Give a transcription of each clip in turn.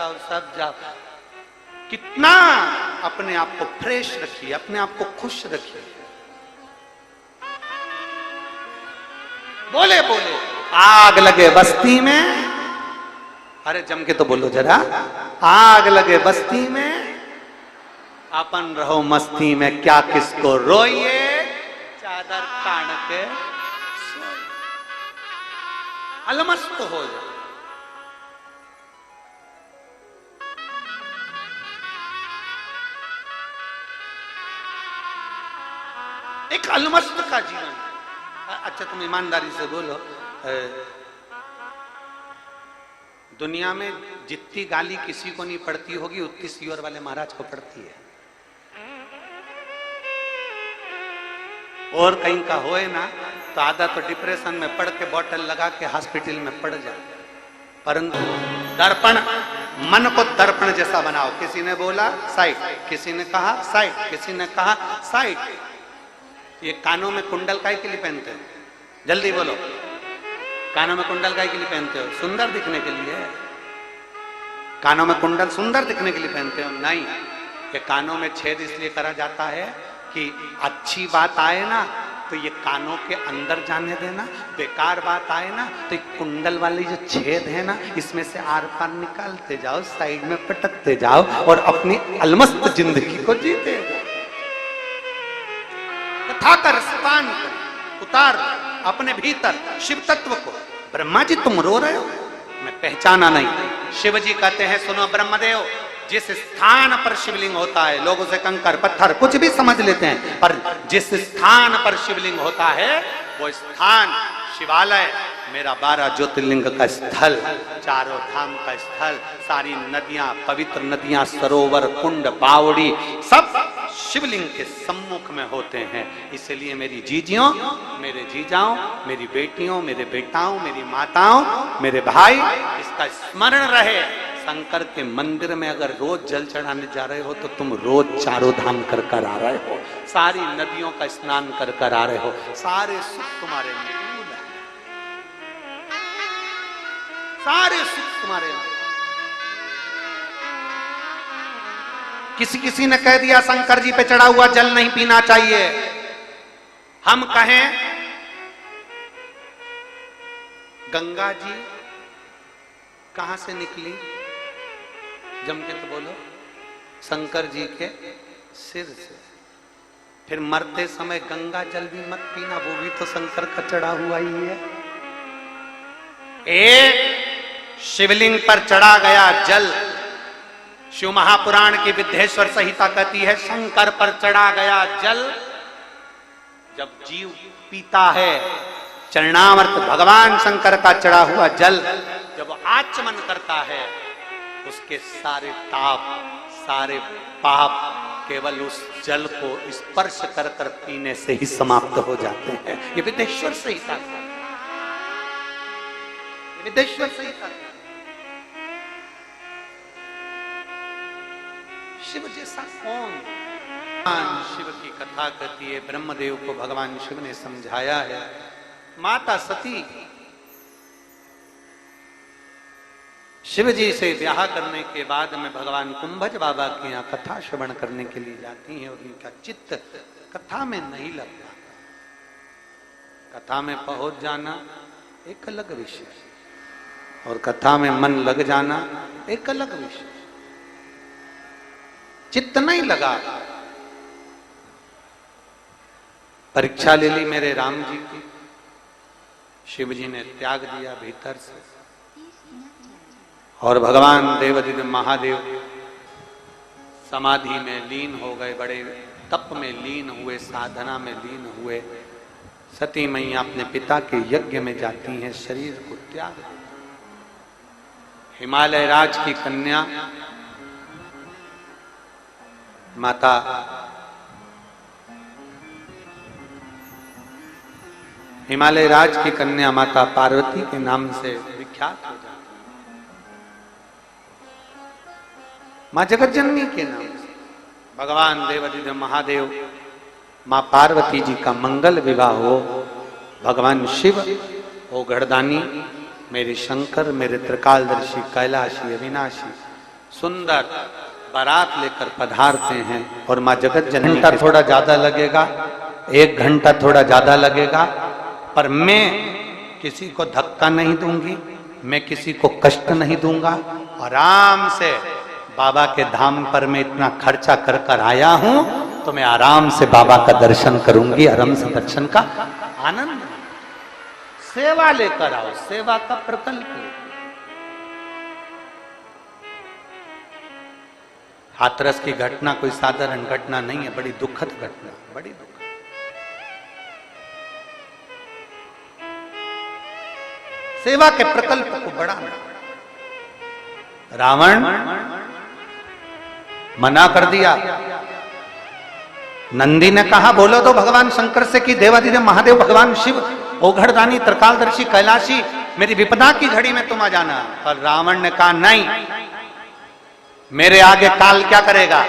जाओ, सब जाओ। कितना अपने आप को फ्रेश रखिए, अपने आप को खुश रखिए। बोले बोले आग लगे बस्ती में, अरे जम के तो बोलो जरा, आग लगे बस्ती में, अपन रहो मस्ती में, क्या किसको रोइए, चादर तान के अलमस्त हो जाए। एक अलमस्त का जीवन। अच्छा तुम ईमानदारी से बोलो, दुनिया में जितनी गाली किसी को नहीं पड़ती होगी उतनी सीवर वाले महाराज को पड़ती है। और कहीं का होए ना तो आधा तो डिप्रेशन में पड़ के बोतल लगा के हॉस्पिटल में पड़ जाए। परंतु दर्पण, मन को दर्पण जैसा बनाओ। किसी ने बोला साइड, किसी ने कहा साइड, किसी ने कहा साइड। ये कानों में कुंडल काहे के लिए पहनते हो? जल्दी बोलो, कानों में कुंडल काहे के लिए पहनते हो? सुंदर दिखने के लिए। कानों में कुंडल सुंदर दिखने के लिए पहनते हो? नहीं, ये कानों में छेद इसलिए करा जाता है कि अच्छी बात आए ना तो ये कानों के अंदर जाने देना, बेकार बात आए ना तो कुंडल वाली जो छेद है ना इसमें से आर पार निकालते जाओ, साइड में पटकते जाओ और अपनी अलमस्त जिंदगी को जीते। कथा का रसपान उतार अपने भीतर शिव तत्व को। ब्रह्मा जी तुम रो रहे हो, मैं पहचाना नहीं। शिव जी कहते हैं सुनो ब्रह्मदेव, जिस स्थान पर शिवलिंग होता है, लोग उसे कंकर पत्थर कुछ भी समझ लेते हैं, पर जिस स्थान पर शिवलिंग होता है वो स्थान शिवालय, मेरा 12 ज्योतिर्लिंग का स्थल, चारों धाम का स्थल, सारी नदियां, पवित्र नदियां, सरोवर, कुंड, बावड़ी सब शिवलिंग के सम्मुख में होते हैं। इसलिए मेरी जीजियों, मेरे जीजाओं, मेरी बेटियों, मेरे बेटाओं, मेरी माताओं, मेरे भाई, इसका स्मरण रहे। शंकर के मंदिर में अगर रोज जल चढ़ाने जा रहे हो तो तुम रोज चारों धाम कर कर आ रहे हो, सारी नदियों का स्नान कर कर आ रहे हो, सारे सुख तुम्हारे अनुकूल है, सारे सुख तुम्हारे। किसी ने कह दिया शंकर जी पे चढ़ा हुआ जल नहीं पीना चाहिए, हम कहें गंगा जी कहां से निकली? जम के तो बोलो, शंकर जी के सिर से। फिर मरते समय गंगा जल भी मत पीना, वो भी तो शंकर का चढ़ा हुआ ही है। एक शिवलिंग पर चढ़ा गया जल, शिव महापुराण की विद्येश्वर संहिता कहती है शंकर पर चढ़ा गया जल जब जीव पीता है, चरणामृत भगवान शंकर का चढ़ा हुआ जल जब आचमन करता है, उसके सारे ताप, सारे पाप केवल उस जल को स्पर्श कर कर पीने से ही समाप्त हो जाते हैं। ये विद्येश्वर संहिता, विद्येश्वर संहिता। शिव जैसा कौन? भगवान शिव की कथा कहती है, ब्रह्मदेव को भगवान शिव ने समझाया है। माता सती शिव जी से ब्याह करने के बाद में भगवान कुंभज बाबा के यहाँ कथा श्रवण करने के लिए जाती हैं और उनका चित्त कथा में नहीं लगता। कथा में पहुंच जाना एक अलग विषय और कथा में मन लग जाना एक अलग विषय। चित्त नहीं लगा, परीक्षा ले ली मेरे राम जी की, शिव जी ने त्याग दिया भीतर से और भगवान देवाधिदेव महादेव समाधि में लीन हो गए, बड़े तप में लीन हुए, साधना में लीन हुए। सती मैया अपने पिता के यज्ञ में जाती हैं, शरीर को त्याग देती। हिमालय राज की कन्या माता हिमालय राज की कन्या माता पार्वती के नाम से विख्यात हो जाती, मां जगतजननी के नाम से। भगवान देवाधिदेव महादेव मां पार्वती जी का मंगल विवाह हो, भगवान शिव हो गढ़दानी, मेरे शंकर, मेरे त्रिकालदर्शी, कैलाशी, अविनाशी, सुंदर बारात लेकर पधारते हैं और माँ जगत जननी का थोड़ा ज्यादा लगेगा, 1 घंटा थोड़ा ज्यादा लगेगा, पर मैं किसी को धक्का नहीं दूंगी, मैं किसी को कष्ट नहीं दूंगा। आराम से बाबा के धाम पर मैं इतना खर्चा कर कर आया हूं, तो मैं आराम से बाबा का दर्शन करूंगी, आराम से दर्शन का आनंद। सेवा लेकर आओ, सेवा का प्रकल्प। हाथरस की घटना कोई साधारण घटना नहीं है, बड़ी दुखद घटना, बड़ी दुखद। सेवा के प्रकल्प को बढ़ाना। रावण मना कर दिया। नंदी ने कहा बोलो तो भगवान शंकर से कि देवादिदेव महादेव भगवान शिव ओघड़दानी त्रिकालदर्शी कैलाशी मेरी विपदा की घड़ी में तुम आ जाना। पर रावण ने कहा नहीं, मेरे आगे काल क्या करेगा।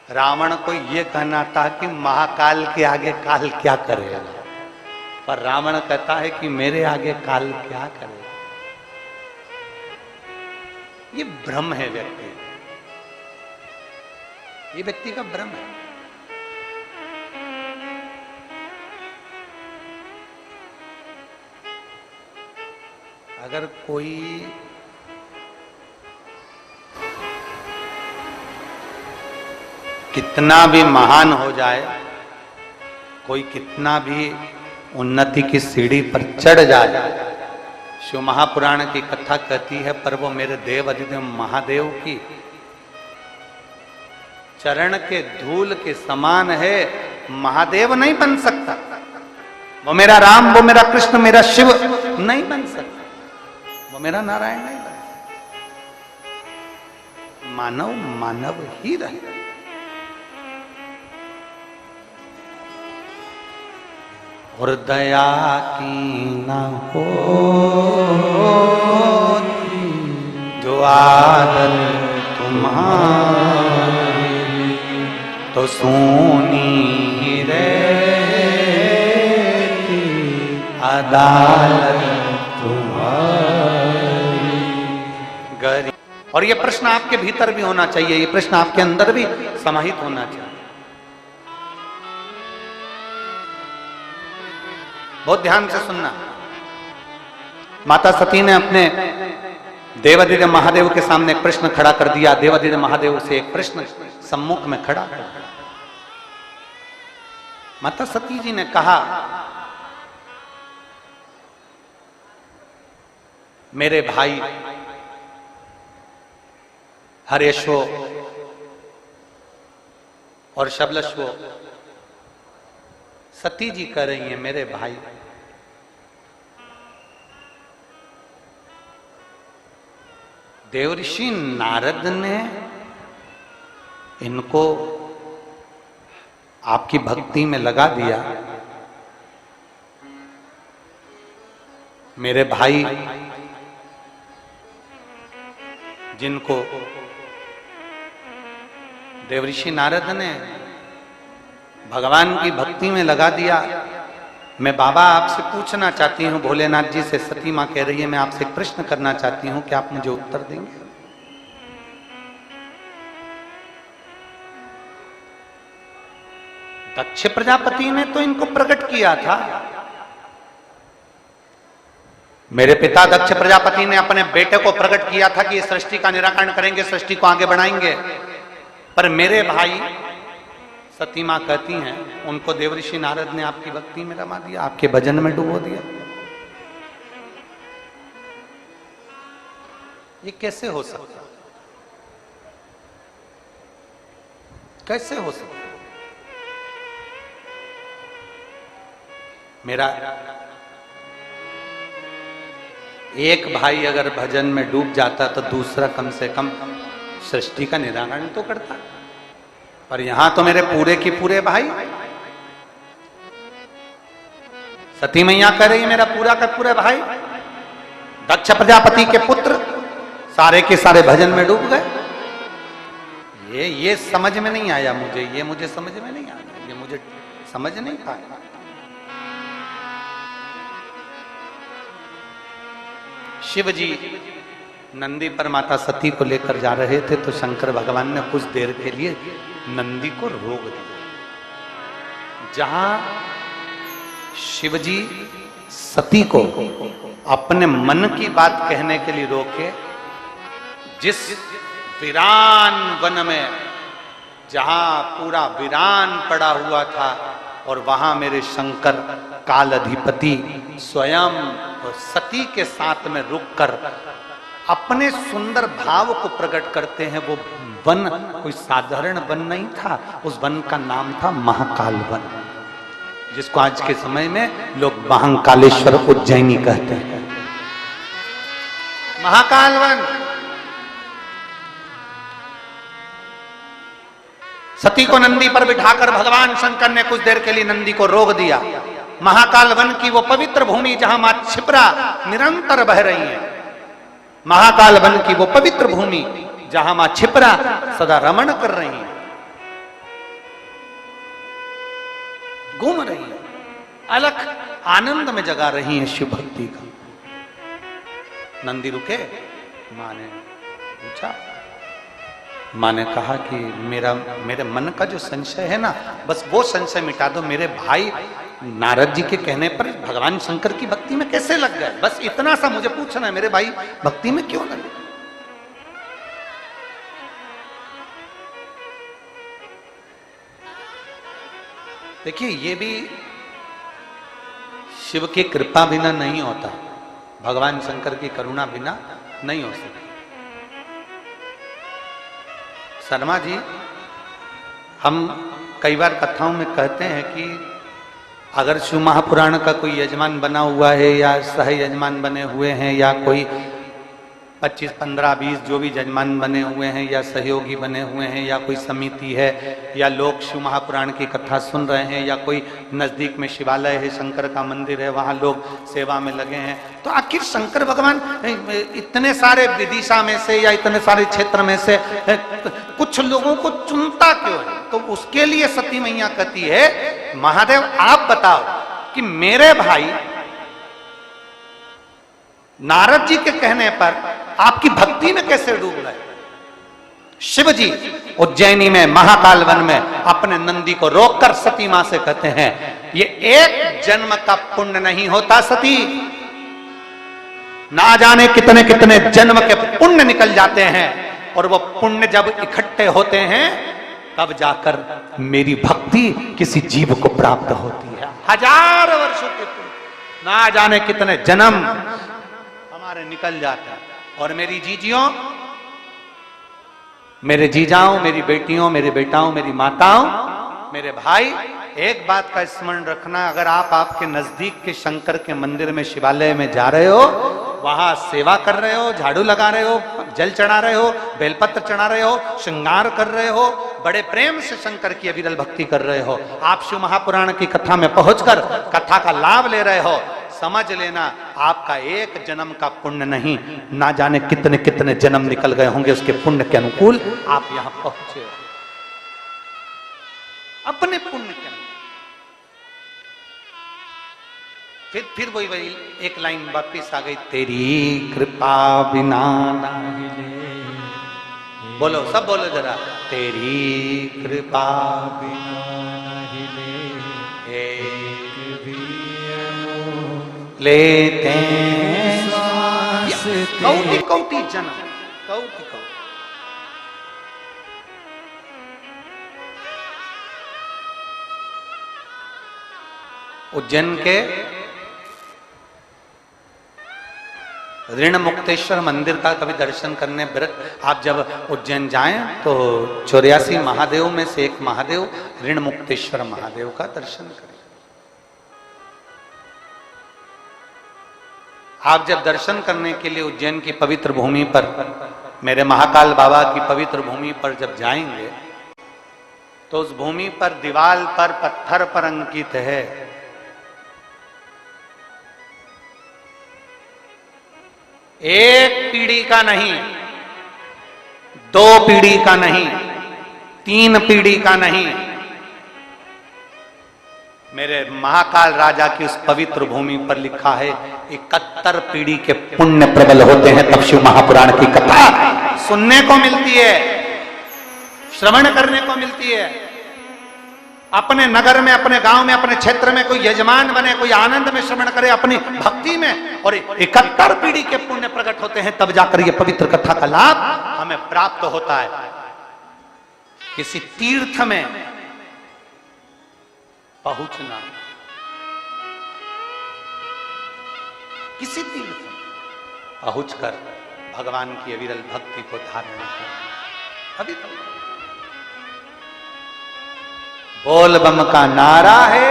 रावण को यह कहना था कि महाकाल के आगे काल क्या करेगा, पर रावण कहता है कि मेरे आगे काल क्या करेगा। ये भ्रम है व्यक्ति, ये व्यक्ति का भ्रम है। अगर कोई कितना भी महान हो जाए, कोई कितना भी उन्नति की सीढ़ी पर चढ़ जाए, शिव महापुराण की कथा कहती है, पर वो मेरे देव अधिदेव महादेव की चरण के धूल के समान है, महादेव नहीं बन सकता। वो मेरा राम, वो मेरा कृष्ण, मेरा शिव नहीं बन सकता, वो मेरा नारायण नहीं बन सकता। मानव मानव ही रहे। और दया की न हो जो आदत तुम्हारी, तो सोनी रहती अदालत तुम्हारी। गरीब। और ये प्रश्न आपके भीतर भी होना चाहिए, ये प्रश्न आपके अंदर भी समाहित होना चाहिए। बहुत ध्यान से सुनना। माता सती ने अपने देवादिदेव महादेव के सामने एक प्रश्न खड़ा कर दिया। देवादिदेव महादेव से एक प्रश्न सम्मुख में खड़ा कर दिया। माता सती जी ने कहा, मेरे भाई हरेश्व और शबलश्व, सती जी कह रही हैं मेरे भाई, देवऋषि नारद ने इनको आपकी भक्ति में लगा दिया। मेरे भाई जिनको देवऋषि नारद ने भगवान की भक्ति में लगा दिया, मैं बाबा आपसे पूछना चाहती हूँ, भोलेनाथ जी से सती माँ कह रही है, मैं आपसे एक प्रश्न करना चाहती हूँ, क्या आप मुझे उत्तर देंगे। दक्ष प्रजापति ने तो इनको प्रकट किया था। मेरे पिता दक्ष प्रजापति ने अपने बेटे को प्रकट किया था कि सृष्टि का निराकरण करेंगे, सृष्टि को आगे बढ़ाएंगे। पर मेरे भाई सती मां कहती हैं, उनको देवऋषि नारद ने आपकी भक्ति में रमा दिया, आपके भजन में डुबो दिया। ये कैसे हो सकता, कैसे हो सकता। मेरा एक भाई अगर भजन में डूब जाता तो दूसरा कम से कम सृष्टि का निराकरण तो करता। पर यहां तो मेरे पूरे की पूरे भाई, सती मैया कह रही मेरा पूरा का पूरे भाई, दक्ष प्रजापति के पुत्र सारे के सारे भजन में डूब गए। ये समझ में नहीं आया मुझे, ये मुझे समझ में नहीं आया, ये मुझे समझ नहीं पाया। शिव जी नंदी पर माता सती को लेकर जा रहे थे तो शंकर भगवान ने कुछ देर के लिए नंदी को रोक दिया। जहां शिवजी सती को अपने मन की बात कहने के लिए रोके, जिस वीरान वन में जहां पूरा वीरान पड़ा हुआ था और वहां मेरे शंकर काल अधिपति स्वयं सती के साथ में रुककर अपने सुंदर भाव को प्रकट करते हैं, वो वन कोई साधारण वन नहीं था। उस वन का नाम था महाकाल वन, जिसको आज के समय में लोग महाकालेश्वर उज्जैनी कहते हैं। महाकाल वन। सती को नंदी पर बिठाकर भगवान शंकर ने कुछ देर के लिए नंदी को रोक दिया। महाकाल वन की वो पवित्र भूमि जहां मां क्षिप्रा निरंतर बह रही है, महाकाल वन की वो पवित्र भूमि जहां मां क्षिप्रा सदा रमण कर रही है, घूम रही है, अलख आनंद में जगा रही है शिव भक्ति का। नंदी रुके, मां ने पूछा, मां ने कहा कि मेरे मन का जो संशय है ना, बस वो संशय मिटा दो। मेरे भाई नारद जी के कहने पर भगवान शंकर की भक्ति में कैसे लग गए, बस इतना सा मुझे पूछना है, मेरे भाई भक्ति में क्यों लगे। देखिए, ये भी शिव की कृपा बिना नहीं होता, भगवान शंकर की करुणा बिना नहीं हो सकती। शर्मा जी, हम कई बार कथाओं में कहते हैं कि अगर शिव महापुराण का कोई यजमान बना हुआ है या सह यजमान बने हुए हैं या कोई 25, 15, 20 जो भी यजमान बने हुए हैं या सहयोगी बने हुए हैं या कोई समिति है या लोग शिव महापुराण की कथा सुन रहे हैं या कोई नजदीक में शिवालय है, शंकर का मंदिर है, वहां लोग सेवा में लगे हैं, तो आखिर शंकर भगवान इतने सारे विदिशा में से या इतने सारे क्षेत्र में से कुछ लोगों को चुनता क्यों है? तो उसके लिए सती मैया कहती है, महादेव आप बताओ कि मेरे भाई नारद जी के कहने पर आपकी भक्ति में कैसे डूब गए। शिव जी उज्जैनी में महाकाल वन में अपने नंदी को रोककर सती मां से कहते हैं, ये एक जन्म का पुण्य नहीं होता सती, ना जाने कितने कितने जन्म के पुण्य निकल जाते हैं, और वो पुण्य जब इकट्ठे होते हैं तब जाकर मेरी भक्ति किसी जीव को प्राप्त होती है। हजार वर्षों के पुण्य, ना जाने कितने जन्म हमारे निकल जाते हैं। और मेरी जीजियों, मेरे जीजाओं, मेरी बेटियों, मेरे बेटाओं, मेरी माताओं, मेरे भाई, एक बात का स्मरण रखना, अगर आप आपके नजदीक के शंकर के मंदिर में शिवालय में जा रहे हो, वहां सेवा कर रहे हो, झाड़ू लगा रहे हो, जल चढ़ा रहे हो, बेलपत्र चढ़ा रहे हो, श्रृंगार कर रहे हो, बड़े प्रेम से शंकर की अविरल भक्ति कर रहे हो, आप शिव महापुराण की कथा में पहुंचकर कथा का लाभ ले रहे हो, समझ लेना आपका एक जन्म का पुण्य नहीं, ना जाने कितने कितने जन्म निकल गए होंगे उसके पुण्य के अनुकूल आप यहां पहुंचे हो, अपने पुण्य के अनुकूल। फिर वही एक लाइन वापिस आ गई, तेरी कृपा बिना नहीं ले। बोलो, सब बोलो जरा, तेरी कृपा बिना नहीं ले, एक भी लेते कौटी कौटी जन्म, कौटी कौटी। उज्जैन के ऋण मुक्तेश्वर मंदिर का कभी दर्शन करने आप जब उज्जैन जाएं तो 84 महादेव में से एक महादेव ऋण मुक्तेश्वर महादेव का दर्शन करें। आप जब दर्शन करने के लिए उज्जैन की पवित्र भूमि पर, मेरे महाकाल बाबा की पवित्र भूमि पर जब जाएंगे तो उस भूमि पर दीवाल पर पत्थर पर अंकित है, एक पीढ़ी का नहीं, 2 पीढ़ी का नहीं, 3 पीढ़ी का नहीं, मेरे महाकाल राजा की उस पवित्र भूमि पर लिखा है 71 पीढ़ी के पुण्य प्रबल होते हैं, तब शिव महापुराण की कथा सुनने को मिलती है, श्रवण करने को मिलती है। अपने नगर में, अपने गांव में, अपने क्षेत्र में कोई यजमान बने, कोई आनंद में श्रवण करे अपनी भक्ति में, और 71 पीढ़ी के पुण्य प्रकट होते हैं, तब जाकर ये पवित्र कथा का लाभ हमें प्राप्त होता है। किसी तीर्थ में पहुंचना, किसी तीर्थ में पहुंचकर भगवान की अविरल भक्ति को धारण करना, अभी तो बोल बम का नारा है।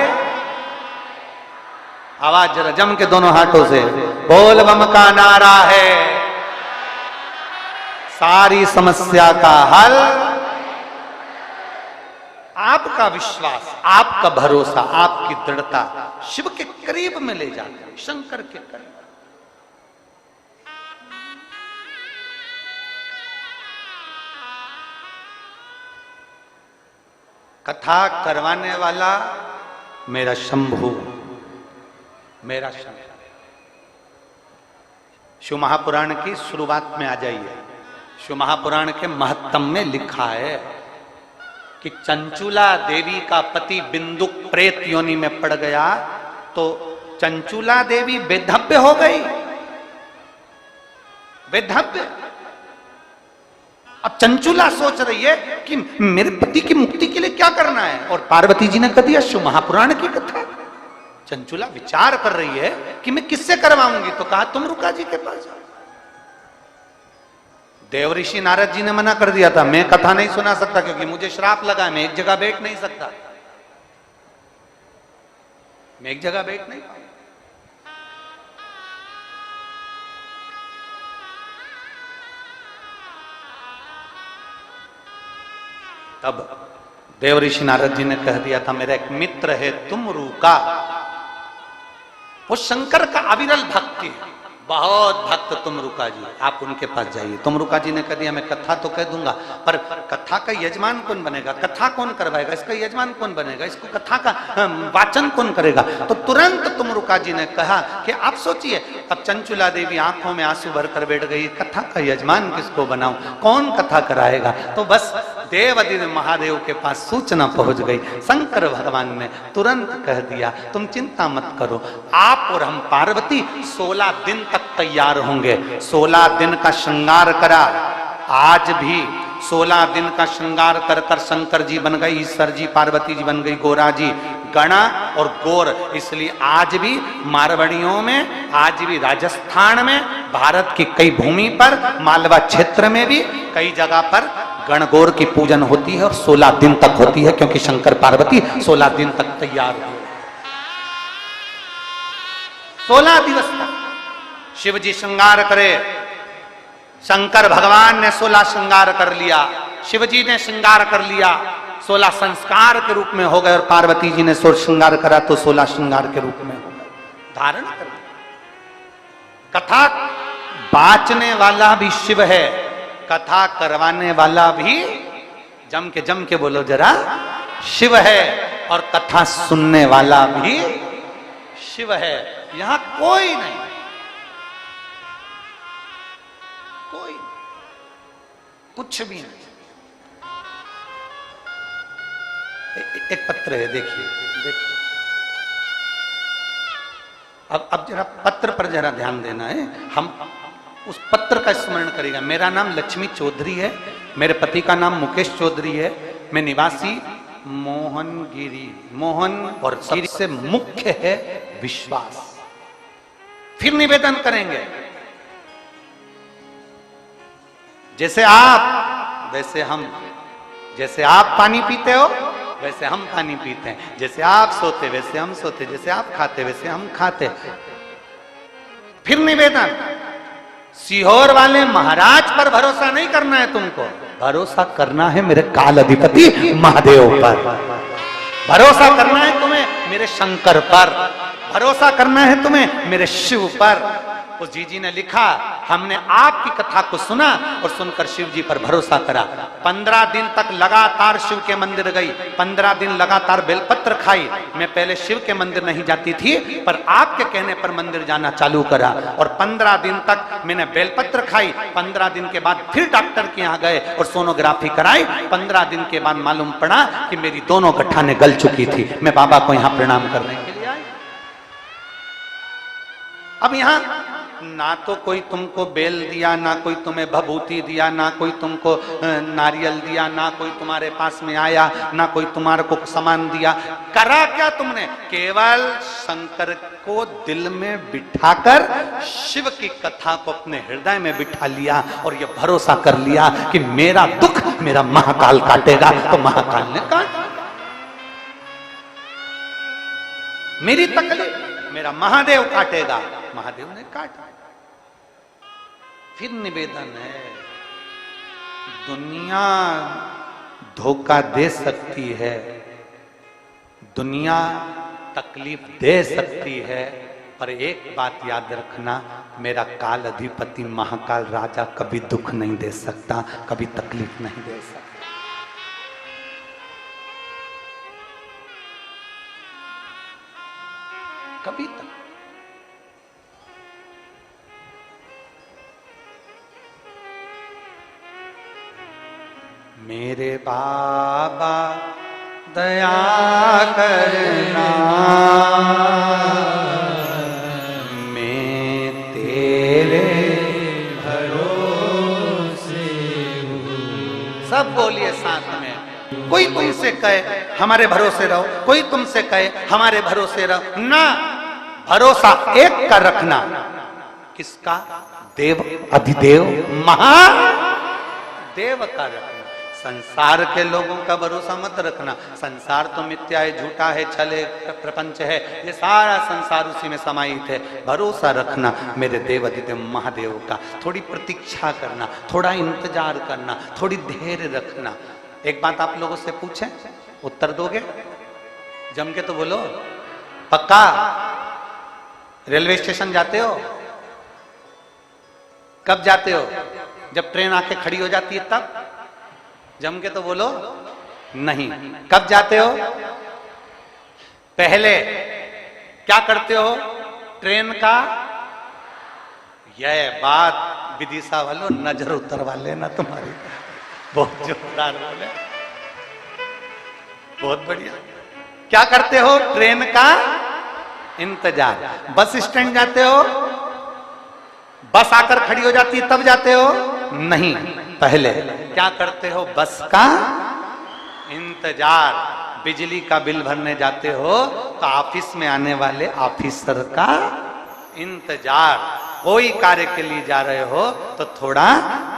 आवाज जरा जम के दोनों हाथों से, बोल बम का नारा है, सारी समस्या का हल। आपका विश्वास, आपका भरोसा, आपकी दृढ़ता शिव के करीब में ले जाता है, शंकर के करीब। कथा करवाने वाला मेरा शंभु, मेरा शंकर। शिव महापुराण की शुरुआत में आ जाइए। शिव महापुराण के महत्तम में लिखा है कि चंचुला देवी का पति बिंदुक प्रेत योनि में पड़ गया, तो चंचुला देवी वेधव्य हो गई, वेधव्य। अब चंचुला सोच रही है कि मेरे पति की मुक्ति के लिए क्या करना है, और पार्वती जी ने कह दिया शिव महापुराण की कथा। चंचुला विचार कर रही है कि मैं किससे करवाऊंगी, तो कहा तुम रुका जी के पास जाओ। देवऋषि नारद जी ने मना कर दिया था, मैं कथा नहीं सुना सकता क्योंकि मुझे श्राप लगा, मैं एक जगह बैठ नहीं सकता, मैं एक जगह बैठ नहीं पाऊंगा। तब देवऋषि नारद जी ने कह दिया था, मेरा एक मित्र है तुमरू का, वो शंकर का अविरल भक्त है, बहुत भक्त तुमरुका जी, आप उनके पास जाइए। तुमरुका जी ने कह दिया, मैं कथा तो कह दूंगा, पर कथा का यजमान कौन बनेगा, कथा कौन करवाएगा, इसका यजमान कौन बनेगा, इसको कथा का वाचन कौन करेगा। तो तुरंत तुमरुका जी ने कहा कि आप सोचिए। तब चंचुला देवी आंखों में आंसू भरकर बैठ गई, कथा का यजमान किसको बनाऊं, कौन कथा कराएगा। तो बस देवादिदेव महादेव के पास सूचना पहुंच गई। शंकर भगवान ने तुरंत कह दिया, तुम चिंता मत करो, आप और हम पार्वती 16 दिन तक तैयार होंगे। 16 दिन का श्रृंगार करा, आज भी 16 दिन का श्रृंगार कर कर शंकर जी बन गए, ईश्वर जी, पार्वती जी बन गई गोरा जी, गणा और गोर। इसलिए आज भी मारवाड़ियों में, आज भी राजस्थान में, भारत की कई भूमि पर, मालवा क्षेत्र में भी कई जगह पर गणगौर की पूजन होती है और 16 दिन तक होती है, क्योंकि शंकर पार्वती 16 दिन तक तैयार हुए। 16 दिवस तक शिव जी श्रृंगार करे। शंकर भगवान ने 16 श्रृंगार कर लिया, शिव जी ने श्रृंगार कर लिया, 16 संस्कार के रूप में हो गए, और पार्वती जी ने 16 श्रृंगार करा तो 16 श्रृंगार के रूप में हो गए, धारण कर लिया। कथा बाचने वाला भी शिव है, कथा करवाने वाला भी, जम के बोलो जरा, शिव है, और कथा सुनने वाला भी शिव है। यहां कोई नहीं, कोई कुछ भी नहीं। एक पत्र है, देखिए देखिए। अब जरा पत्र पर जरा ध्यान देना है, हम उस पत्र का स्मरण करेगा। मेरा नाम लक्ष्मी चौधरी है, मेरे पति का नाम मुकेश चौधरी है, मैं निवासी मोहनगिरी, मोहन, और सबसे मुख्य है विश्वास। फिर निवेदन करेंगे, जैसे आप वैसे हम, जैसे आप पानी पीते हो वैसे हम पानी पीते हैं, जैसे आप सोते वैसे हम सोते, जैसे आप खाते वैसे हम खाते। फिर निवेदन, सीहोर वाले महाराज पर भरोसा नहीं करना है तुमको, भरोसा करना है मेरे काल अधिपति महादेव पर, भरोसा करना है तुम्हें मेरे शंकर पर, भरोसा करना है तुम्हें मेरे शिव पर। उस जीजी ने लिखा, हमने आपकी कथा को सुना और सुनकर शिव जी पर भरोसा करा। 15 दिन तक लगातार शिव के मंदिर गई, 15 दिन लगातार बेलपत्र खाई। मैं पहले शिव के मंदिर नहीं जाती थी, पर आपके कहने पर मंदिर जाना चालू करा और 15 दिन तक मैंने बेलपत्र खाई। 15 दिन के बाद फिर डॉक्टर के यहाँ गए और सोनोग्राफी कराई। 15 दिन के बाद मालूम पड़ा कि मेरी दोनों गठाने गल चुकी थी। मैं बाबा को यहाँ प्रणाम करने के लिए आई। अब यहां ना तो कोई तुमको बेल दिया, ना कोई तुम्हें भभूति दिया, ना कोई तुमको नारियल दिया, ना कोई तुम्हारे पास में आया, ना कोई तुम्हारे को सामान दिया। करा क्या तुमने? केवल शंकर को दिल में बिठाकर शिव की कथा को अपने हृदय में बिठा लिया और यह भरोसा कर लिया कि मेरा दुख मेरा महाकाल काटेगा। तो महाकाल ने काट, मेरी तकलीफ मेरा महादेव काटेगा, महादेव ने काटा। फिर निवेदन है, दुनिया धोखा दे सकती है, दुनिया तकलीफ दे सकती है, पर एक बात याद रखना, मेरा काल अधिपति महाकाल राजा कभी दुख नहीं दे सकता, कभी तकलीफ नहीं दे सकता। कभी तक मेरे बाबा दया करना, मैं तेरे भरोसे हूँ। सब बोलिए साथ में। कोई तुमसे कहे हमारे भरोसे रहो, कोई तुमसे कहे हमारे भरोसे रहो, ना, भरोसा एक का रखना। किसका? देव अधिदेव महादेव का रखना। संसार के लोगों का भरोसा मत रखना। संसार तो मिथ्या है, झूठा है, छले प्रपंच है, ये सारा संसार उसी में समाहित है। भरोसा रखना मेरे देव अधिदेव महादेव का। थोड़ी प्रतीक्षा करना, थोड़ा इंतजार करना, थोड़ी धैर्य रखना। एक बात आप लोगों से पूछें, उत्तर दोगे? जम के तो बोलो। पक्का? रेलवे स्टेशन जाते हो? कब जाते हो? जब ट्रेन आके खड़ी हो जाती है तब? जम के तो बोलो। नहीं। कब जाते हो? पहले क्या करते हो? ट्रेन का, यह बात विदिशा वालों नजर उतरवा लेना तुम्हारी। बहुत जोरदार बोले, बहुत बढ़िया। क्या करते हो? ट्रेन का इंतजार। बस स्टैंड जाते हो? बस आकर खड़ी हो जाती है तब जाते हो? नहीं, पहले क्या करते हो? बस का इंतजार। बिजली का बिल भरने जाते हो तो ऑफिस में आने वाले ऑफिसर का इंतजार। कोई कार्य के लिए जा रहे हो तो थोड़ा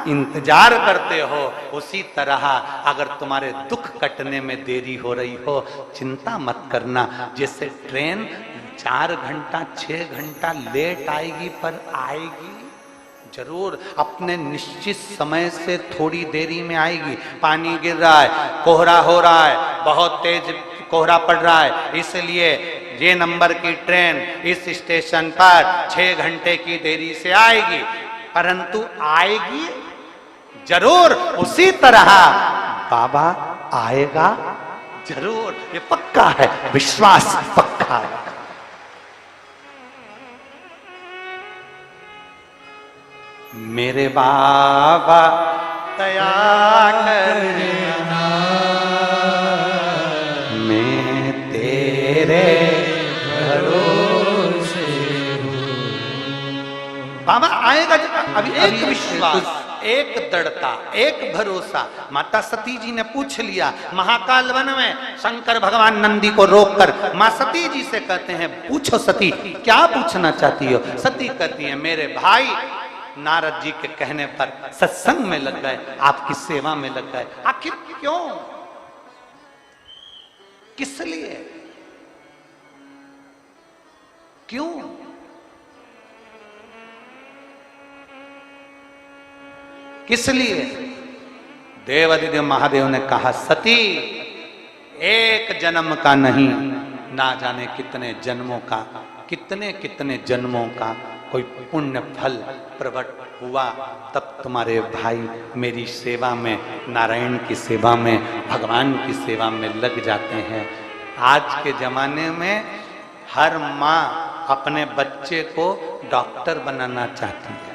इंतजार करते हो। उसी तरह अगर तुम्हारे दुख कटने में देरी हो रही हो, चिंता मत करना। जैसे ट्रेन 4 घंटा 6 घंटा लेट आएगी, पर आएगी जरूर। अपने निश्चित समय से थोड़ी देरी में आएगी। पानी गिर रहा है, कोहरा हो रहा है, बहुत तेज कोहरा पड़ रहा है, इसलिए ये नंबर की ट्रेन इस स्टेशन पर 6 घंटे की देरी से आएगी, परंतु आएगी जरूर। उसी तरह बाबा आएगा जरूर, ये पक्का है, विश्वास पक्का है। मेरे बाबा दया करना, मैं तेरे भरोसे हूँ। बाबा आएगा। अभी एक विश्वास, एक दृढ़ता, एक भरोसा। माता सती जी ने पूछ लिया महाकाल वन में, शंकर भगवान नंदी को रोककर मां सती जी से कहते हैं, पूछो सती क्या पूछना चाहती हो? सती कहती है, मेरे भाई नारद जी के कहने पर सत्संग में लग गए, आपकी सेवा में लग गए। आखिर क्यों? किस लिए? क्यों? किस लिए? देव अधिदेव महादेव ने कहा, सती एक जन्म का नहीं, ना जाने कितने जन्मों का, कितने कितने जन्मों का कोई पुण्य फल प्रकट हुआ, तब तुम्हारे भाई मेरी सेवा में, नारायण की सेवा में, भगवान की सेवा में लग जाते हैं। आज के जमाने में हर माँ अपने बच्चे को डॉक्टर बनाना चाहती है,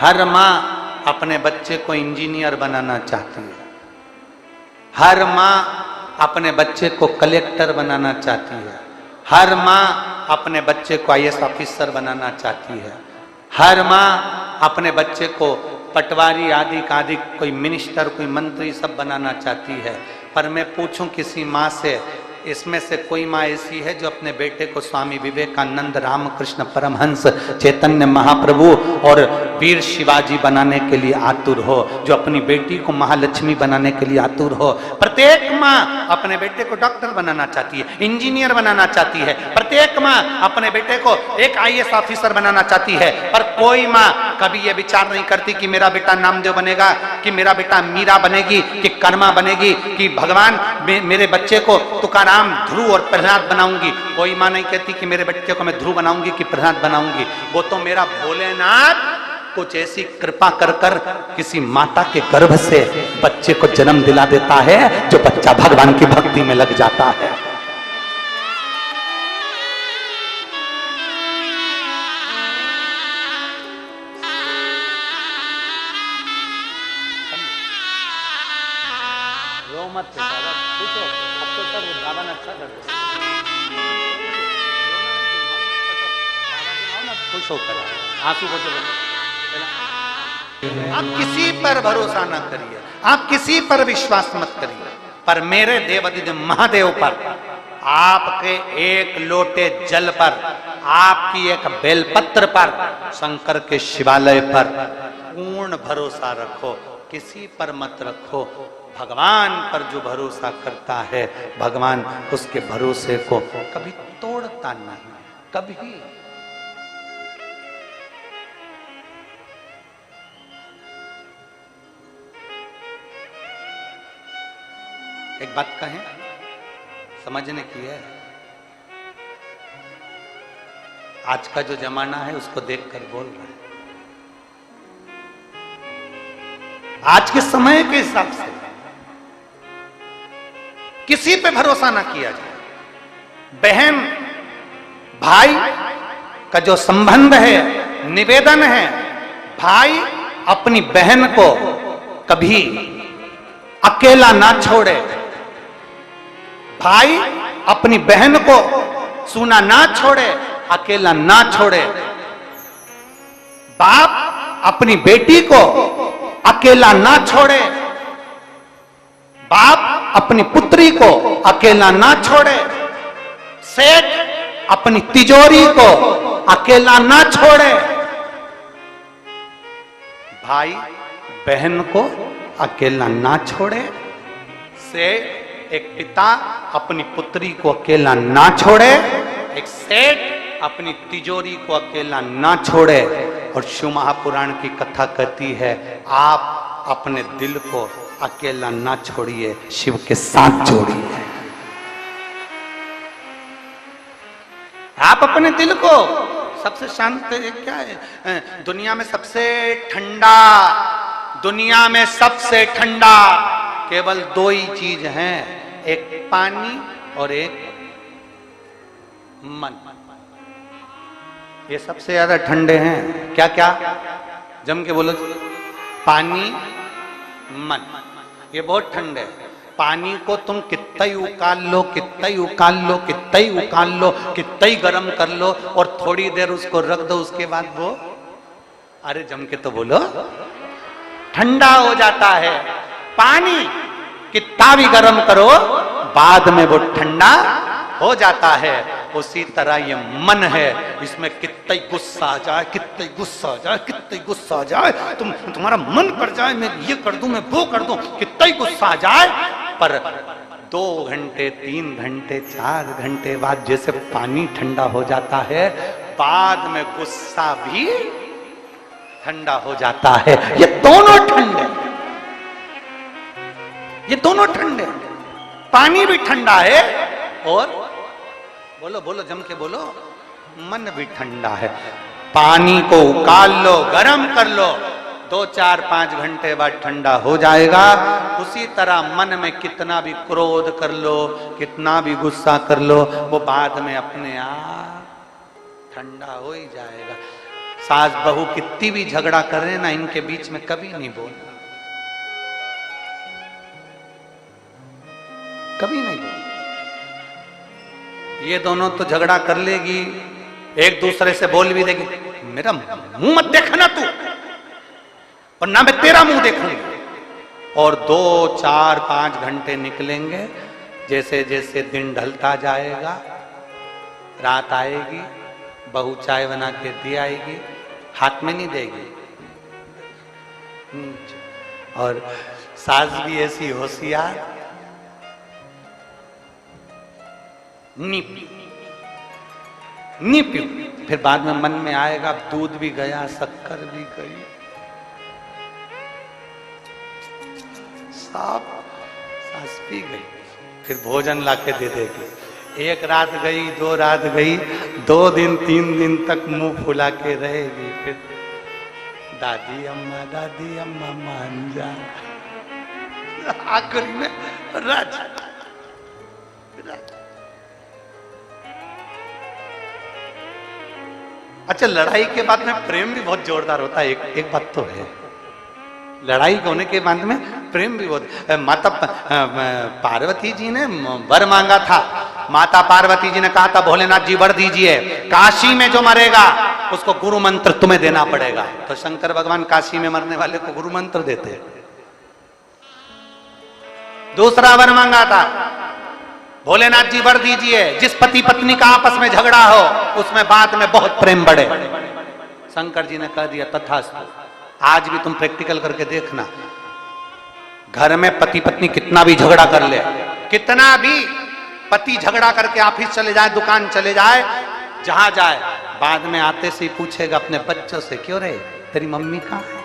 हर माँ अपने बच्चे को इंजीनियर बनाना चाहती है, हर माँ अपने बच्चे को कलेक्टर बनाना चाहती है, हर माँ अपने बच्चे को आईएएस ऑफिसर बनाना चाहती है, हर माँ अपने बच्चे को पटवारी आदि आदि कोई मिनिस्टर कोई मंत्री सब बनाना चाहती है। पर मैं पूछूं किसी माँ से, इसमें से कोई माँ ऐसी है जो अपने बेटे को स्वामी विवेकानंद, रामकृष्ण परमहंस, चैतन्य महाप्रभु और वीर शिवाजी बनाने के लिए आतुर हो, जो अपनी बेटी को महालक्ष्मी बनाने के लिए आतुर हो? प्रत्येक माँ अपने बेटे को डॉक्टर बनाना चाहती है, इंजीनियर बनाना चाहती है, प्रत्येक माँ अपने बेटे को एक आईएएस ऑफिसर बनाना चाहती है। पर कोई माँ कभी ये विचार नहीं करती कि मेरा बेटा नामदेव बनेगा, कि मेरा बेटा मीरा बनेगी, कि कर्मा बनेगी, कि भगवान मेरे बच्चे को तुकाराम, ध्रुव और प्रहलाद बनाऊंगी। कोई मां नहीं कहती कि मेरे बच्चे को मैं ध्रुव बनाऊंगी कि प्रहलाद बनाऊंगी। वो तो मेरा भोलेनाथ कुछ ऐसी कृपा कर कर किसी माता के गर्भ से बच्चे को जन्म दिला देता है, जो बच्चा भगवान की भक्ति में लग जाता है। आप किसी पर भरोसा न करिए, आप किसी पर विश्वास मत करिए, पर मेरे देवाधिदेव महादेव पर, आपके एक लोटे जल पर, आपकी एक बेलपत्र पर, शंकर के शिवालय पर पूर्ण भरोसा रखो, किसी पर मत रखो। भगवान पर जो भरोसा करता है, भगवान उसके भरोसे को कभी तोड़ता नहीं, कभी। एक बात कहें, समझने की है। आज का जो जमाना है उसको देखकर बोल रहा है। आज के समय के हिसाब से किसी पे भरोसा ना किया जाए। बहन भाई का जो संबंध है, निवेदन है, भाई अपनी बहन को कभी अकेला ना छोड़े, भाई अपनी बहन को सूना ना छोड़े, अकेला ना छोड़े, बाप अपनी बेटी को अकेला ना छोड़े, बाप अपनी पुत्री को अकेला ना छोड़े, सेठ अपनी तिजोरी को अकेला ना छोड़े, भाई बहन को अकेला ना छोड़े, से एक पिता अपनी पुत्री को अकेला ना छोड़े, एक सेठ अपनी तिजोरी को अकेला ना छोड़े। और शिव महापुराण की कथा कहती है, आप अपने दिल को अकेला ना छोड़िए, शिव के साथ जोड़िए। आप अपने दिल को, सबसे शांत क्या है दुनिया में, सबसे ठंडा, दुनिया में सबसे ठंडा केवल दो ही चीज हैं, एक पानी और एक मन। ये सबसे ज्यादा ठंडे हैं। क्या क्या? जम के बोलो। पानी, मन, ये बहुत ठंडे हैं। पानी को तुम कितना ही उकाल लो, कितना ही उकाल लो, कितना ही उकाल लो, कितना ही गर्म कर लो, और थोड़ी देर उसको रख दो, उसके बाद वो, अरे जम के तो बोलो, ठंडा हो जाता है। पानी कितना भी गर्म करो, बाद में वो ठंडा हो जाता है। उसी तरह ये मन है, इसमें कितना ही गुस्सा आ जाए, कितना ही गुस्सा आ जाए, कितना ही गुस्सा आ जाए, तुम्हारा मन कर जाए, मैं ये कर दूं, मैं वो कर दूं, कितना ही गुस्सा आ जाए, पर 2 घंटे 3 घंटे 4 घंटे बाद जैसे पानी ठंडा हो जाता है, बाद में गुस्सा भी ठंडा हो जाता है। ये दोनों ठंडे, ये दोनों ठंडे, पानी भी ठंडा है, और बोलो बोलो जम के बोलो, मन भी ठंडा है। पानी को उकाल लो, गरम कर लो, 2-4-5 घंटे बाद ठंडा हो जाएगा। उसी तरह मन में कितना भी क्रोध कर लो, कितना भी गुस्सा कर लो, वो बाद में अपने आप ठंडा हो ही जाएगा। सास बहू कितनी भी झगड़ा कर रहे ना, इनके बीच में कभी नहीं बोलना, कभी नहीं बोलना। ये दोनों तो झगड़ा कर लेगी, एक दूसरे से बोल भी देगी, मेरा मुंह मत देखना तू, और ना मैं तेरा मुंह देखूंगी। और 2-4-5 घंटे निकलेंगे। जैसे जैसे दिन ढलता जाएगा, रात आएगी, बहू चाय बना के दी आएगी, हाथ में नहीं देगी, और सास भी ऐसी होशियार, नहीं पी। फिर बाद में मन में आएगा, दूध भी गया, शक्कर भी गई, सास पी गई, फिर भोजन लाके दे देगी। 1 रात गई, 2 रात गई, 2 दिन 3 दिन तक मुंह फुला के रहेगी। फिर दादी अम्मा मान जा, आखिर में राज। अच्छा, लड़ाई के बाद में प्रेम भी बहुत जोरदार होता है। एक बात तो है, लड़ाई होने के बाद में प्रेम भी बहुत। माता पार्वती जी ने वर मांगा था। माता पार्वती जी ने कहा था, भोलेनाथ जी वर दीजिए, काशी में जो मरेगा उसको गुरु मंत्र तुम्हें देना पड़ेगा। तो शंकर भगवान काशी में मरने वाले को गुरु मंत्र देते। दूसरा वर मांगा था, भोलेनाथ जी वर दीजिए, जिस पति पत्नी का आपस में झगड़ा हो उसमें बाद में बहुत प्रेम बढ़े। शंकर जी ने कह दिया, तथास्तु। आज भी तुम प्रैक्टिकल करके देखना, घर में पति पत्नी कितना भी झगड़ा कर ले, कितना भी पति झगड़ा करके ऑफिस चले जाए, दुकान चले जाए, जहां जाए, बाद में आते से ही पूछेगा अपने बच्चों से, क्यों रे तेरी मम्मी कहां है?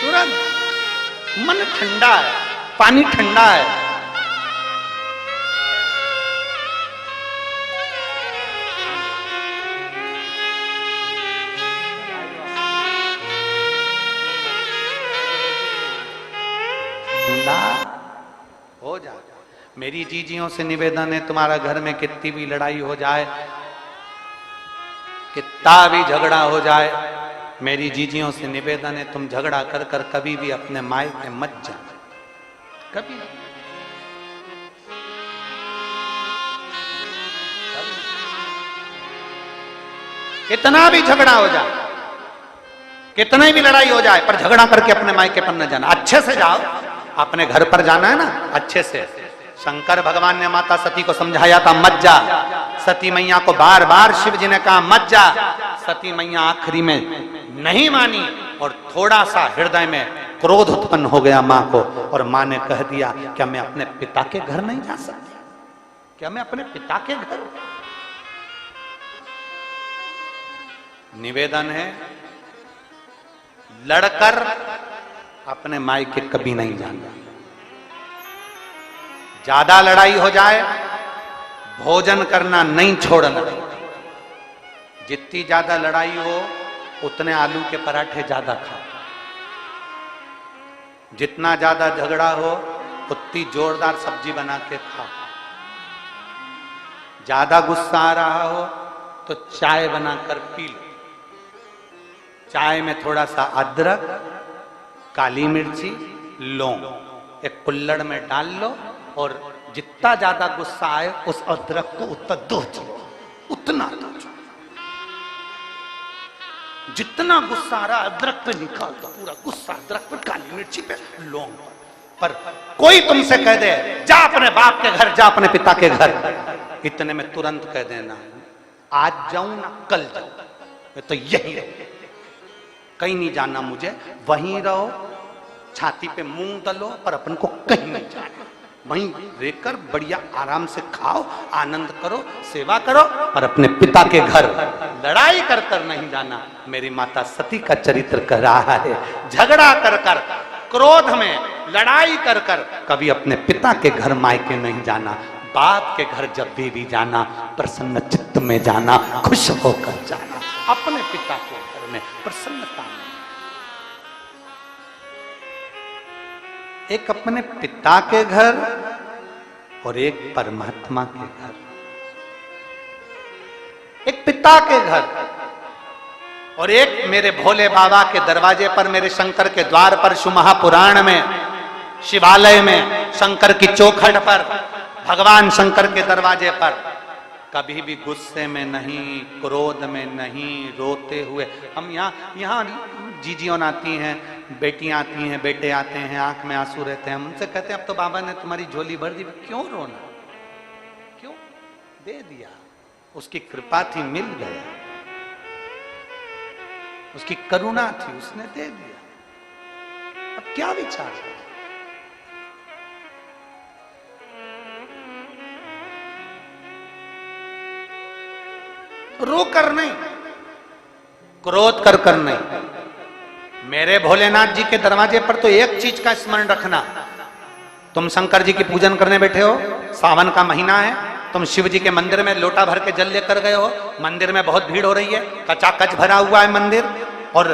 तुरंत मन ठंडा है, पानी ठंडा है। ठंडा हो जाए। मेरी जीजियों से निवेदन है, तुम्हारा घर में कितनी भी लड़ाई हो जाए, कितना भी झगड़ा हो जाए, मेरी जीजियों से निवेदन है, तुम झगड़ा कर कर कभी भी अपने मायके मत जाना, कभी। कितना भी झगड़ा हो जाए, कितनी भी लड़ाई हो जाए, पर झगड़ा करके अपने मायके पर न जाना। अच्छे से जाओ, अपने घर पर जाना है ना, अच्छे से। शंकर भगवान ने माता सती को समझाया था, मत जा। सती मैया को बार बार शिव जी ने कहा मत जा। सती मैया आखिरी में नहीं मानी, और थोड़ा सा हृदय में क्रोध उत्पन्न हो गया मां को, और मां ने कह दिया, क्या मैं अपने पिता के घर नहीं जा सकती? क्या मैं अपने पिता के घर? निवेदन है, लड़कर अपने मायके कभी नहीं जाना। ज्यादा लड़ाई हो जाए, भोजन करना नहीं छोड़ना। जितनी ज्यादा लड़ाई हो उतने आलू के पराठे ज्यादा खाओ। जितना ज्यादा झगड़ा हो उतनी जोरदार सब्जी बना के खाओ। ज्यादा गुस्सा आ रहा हो तो चाय बनाकर पी लो। चाय में थोड़ा सा अदरक, काली मिर्ची, लौंग एक कुल्हड़ में डाल लो, और जितना ज्यादा गुस्सा आए उस अदरक को उतना दो, उतना दो। जितना गुस्सा आ रहा अदरक पे निकाल दो, पूरा गुस्सा अदरक पे, काली मिर्ची पे, लौंग पर। कोई तुमसे कह दे जा अपने बाप के घर, जा अपने पिता के घर, इतने में तुरंत कह देना, आज जाऊं ना कल जाऊं, मैं तो यही रहूं, कहीं नहीं जाना मुझे, वहीं रहो, छाती पे मूंग दलो, पर अपन को कहीं नहीं जाना, वहीं रहकर बढ़िया आराम से खाओ, आनंद करो, सेवा करो, पर अपने पिता के घर लड़ाई कर कर नहीं जाना। मेरी माता सती का चरित्र कह रहा है, झगड़ा कर कर क्रोध में लड़ाई कर कर कभी अपने पिता के घर मायके नहीं जाना, बाप के घर जब भी जाना प्रसन्न चित्त में जाना, खुश होकर जाना, अपने पिता के घर में प्रसन्नता में। एक अपने पिता के घर और एक परमात्मा के घर। एक पिता के घर और एक मेरे भोले बाबा के दरवाजे पर, मेरे शंकर के द्वार पर, शिव महापुराण में, शिवालय में, शंकर की चौखट पर, भगवान शंकर के दरवाजे पर कभी भी गुस्से में नहीं, क्रोध में नहीं, रोते हुए। हम यहाँ जीजियों आती हैं, बेटियां आती हैं, बेटे आते हैं, आंख में आंसू रहते हैं, हम उनसे कहते हैं अब तो बाबा ने तुम्हारी झोली भर दी, क्यों रोना, क्यों, दे दिया, उसकी कृपा थी, मिल गया, उसकी करुणा थी, उसने दे दिया, अब क्या विचार है? रो कर नहीं, क्रोध कर कर नहीं। मेरे भोलेनाथ जी के दरवाजे पर तो एक चीज का स्मरण रखना, तुम शंकर जी की पूजन करने बैठे हो, सावन का महीना है, तुम शिव जी के मंदिर में लोटा भर के जल लेकर गए हो, मंदिर में बहुत भीड़ हो रही है, कचाकच भरा हुआ है मंदिर, और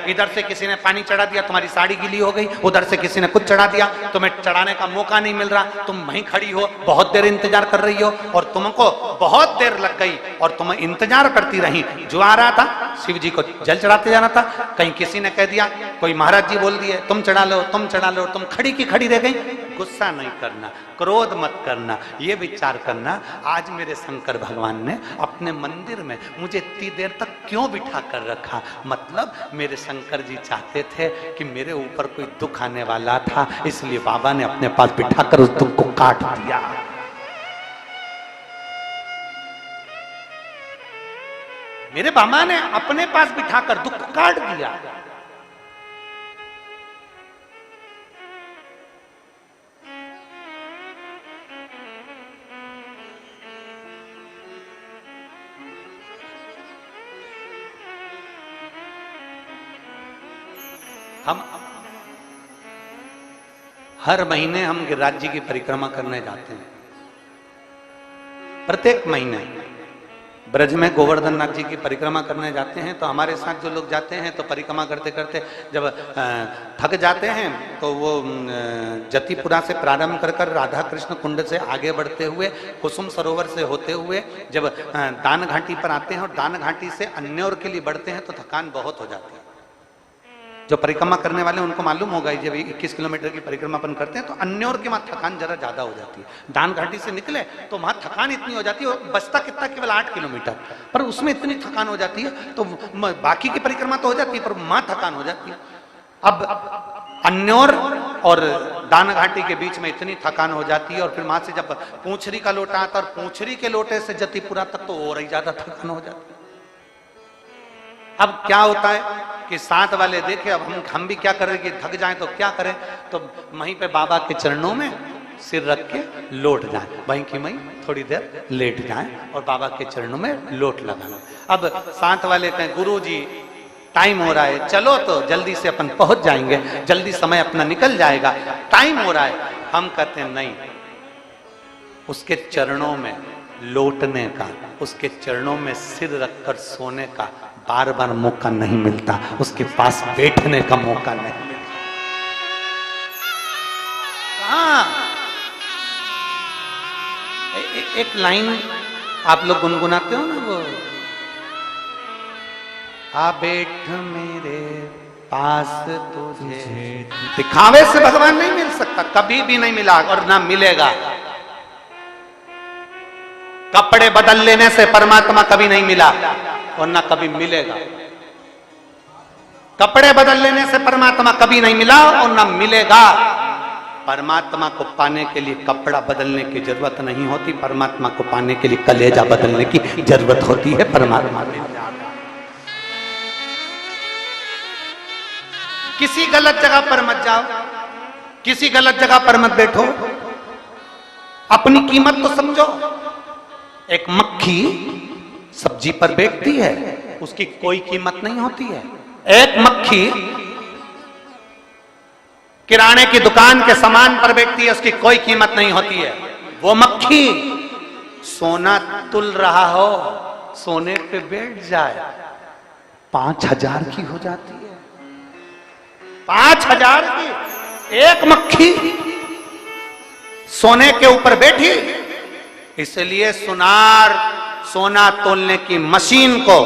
इधर से किसी ने पानी चढ़ा दिया, तुम्हारी साड़ी गीली हो गई, उधर से किसी ने कुछ चढ़ा दिया, तुम्हें चढ़ाने का मौका नहीं मिल रहा, तुम वहीं खड़ी हो, बहुत देर इंतजार कर रही हो, और तुमको बहुत देर लग गई और तुम इंतजार करती रही। जो आ रहा था शिव जी को जल चढ़ाते जाना था, कहीं किसी ने कह दिया, कोई महाराज जी बोल दिए तुम चढ़ा लो, तुम चढ़ा लो, तुम खड़ी की खड़ी रह गई। गुस्सा नहीं करना, क्रोध मत करना, ये विचार करना आज मेरे शंकर भगवान ने अपने मंदिर में मुझे इतनी देर तक क्यों बिठा कर रखा। मतलब मेरे शंकर जी चाहते थे कि मेरे ऊपर कोई दुख आने वाला था, इसलिए बाबा ने अपने पास बिठाकर उस दुख को काट दिया। मेरे बाबा ने अपने पास बिठाकर दुख को काट दिया। हम हर महीने हम गिरिराज जी की परिक्रमा करने जाते हैं, प्रत्येक महीने ब्रज में गोवर्धन नाथ जी की परिक्रमा करने जाते हैं। तो हमारे साथ जो लोग जाते हैं तो परिक्रमा करते करते जब थक जाते हैं तो वो जतिपुरा से प्रारंभ कर कर राधा कृष्ण कुंड से आगे बढ़ते हुए कुसुम सरोवर से होते हुए जब दान घाटी पर आते हैं और दान घाटी से अन्योर के लिए बढ़ते हैं तो थकान बहुत हो जाती है। जो परिक्रमा करने वाले उनको मालूम होगा, जब 21 किलोमीटर की परिक्रमा अपन करते हैं तो अन्योर के वहां थकान जरा ज्यादा हो जाती है। दान घाटी से निकले तो वहां थकान इतनी हो जाती है, बचता कितना केवल 8 किलोमीटर, पर उसमें इतनी थकान हो जाती है, तो बाकी की परिक्रमा तो हो जाती है पर वहां थकान हो जाती है। अब अन्योर और दान घाटी के बीच में इतनी थकान हो जाती है, और फिर वहां से जब पूंछरी का लोटा आता है और पूंछरी के लोटे से जतिपुरा तक तो और ही ज्यादा थकान हो जाती है। अब क्या होता है कि साथ वाले देखे, अब हम भी क्या करें कि थक जाएं तो क्या करें, तो वहीं पे बाबा के चरणों में सिर रख के लौट जाएं, वहीं की वहीं थोड़ी देर लेट जाएं और बाबा के चरणों में लोट लगाना। अब साथ वाले कहें गुरु जी टाइम हो रहा है, चलो तो जल्दी से अपन पहुंच जाएंगे, जल्दी समय अपना निकल जाएगा, टाइम हो रहा है। हम कहते हैं नहीं, उसके चरणों में लौटने का, उसके चरणों में सिर रखकर सोने का बार बार मौका नहीं मिलता, उसके पास बैठने का मौका नहीं मिलता। हाँ, एक लाइन आप लोग गुनगुनाते हो ना, वो आ बैठ मेरे पास तुझे, दिखावे से भगवान नहीं मिल सकता, कभी भी नहीं मिला और ना मिलेगा। कपड़े बदल लेने से परमात्मा कभी नहीं मिला और ना कभी मिलेगा। कपड़े बदल लेने से परमात्मा कभी नहीं मिला और ना मिलेगा। परमात्मा को पाने के लिए कपड़ा बदलने की जरूरत नहीं होती, परमात्मा को पाने के लिए कलेजा बदलने की जरूरत होती है। परमात्मा किसी गलत जगह पर मत जाओ, किसी गलत जगह पर मत बैठो, अपनी कीमत तो समझो। एक मक्खी सब्जी पर बैठती है, उसकी कोई कीमत नहीं होती है। एक मक्खी किराने की दुकान के सामान पर बैठती है, उसकी कोई कीमत नहीं होती है। वो मक्खी सोना तुल रहा हो, सोने पे बैठ जाए, 5,000 की हो जाती है। 5,000 की एक मक्खी सोने के ऊपर बैठी। इसलिए सुनार सोना तोलने की मशीन को,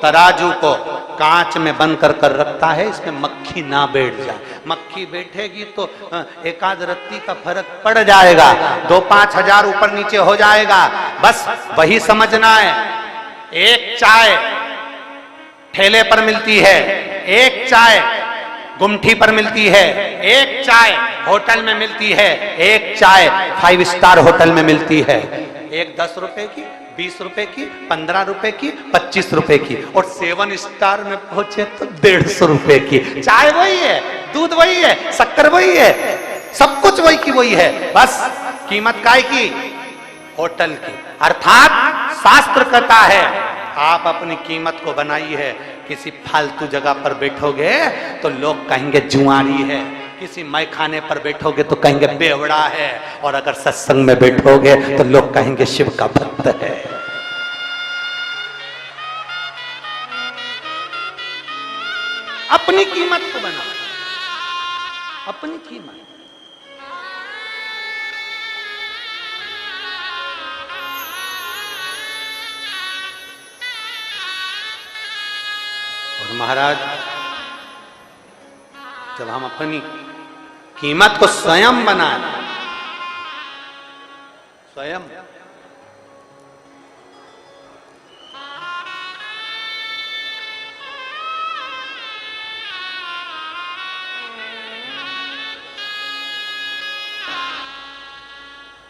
तराजू को कांच में बंद कर कर रखता है, इसमें मक्खी ना बैठ जाए। मक्खी बैठेगी तो एकाध रत्ती का फर्क पड़ जाएगा, 2-5 हजार ऊपर नीचे हो जाएगा। बस वही समझना है। एक चाय ठेले पर मिलती है, एक चाय गुमठी पर मिलती है, एक चाय होटल में मिलती है, एक चाय 5 स्टार होटल में मिलती है। एक 10 रुपए की, 20 रुपए की, 15 रुपए की, 25 रुपए की, और 7 स्टार में पहुंचे तो 150 रुपए की। चाय वही है, दूध वही है, शक्कर वही है, सब कुछ वही की वही है, बस कीमत काय की? होटल की। अर्थात शास्त्र कहता है आप अपनी कीमत को बनाई है। किसी फालतू जगह पर बैठोगे तो लोग कहेंगे जुआरी है, किसी मैखाने पर बैठोगे तो कहेंगे बेवड़ा है, और अगर सत्संग में बैठोगे तो लोग कहेंगे शिव का भक्त है। अपनी कीमत को बनाओ, अपनी कीमत। और महाराज, जब हम अपनी कीमत को स्वयं बनाए, स्वयं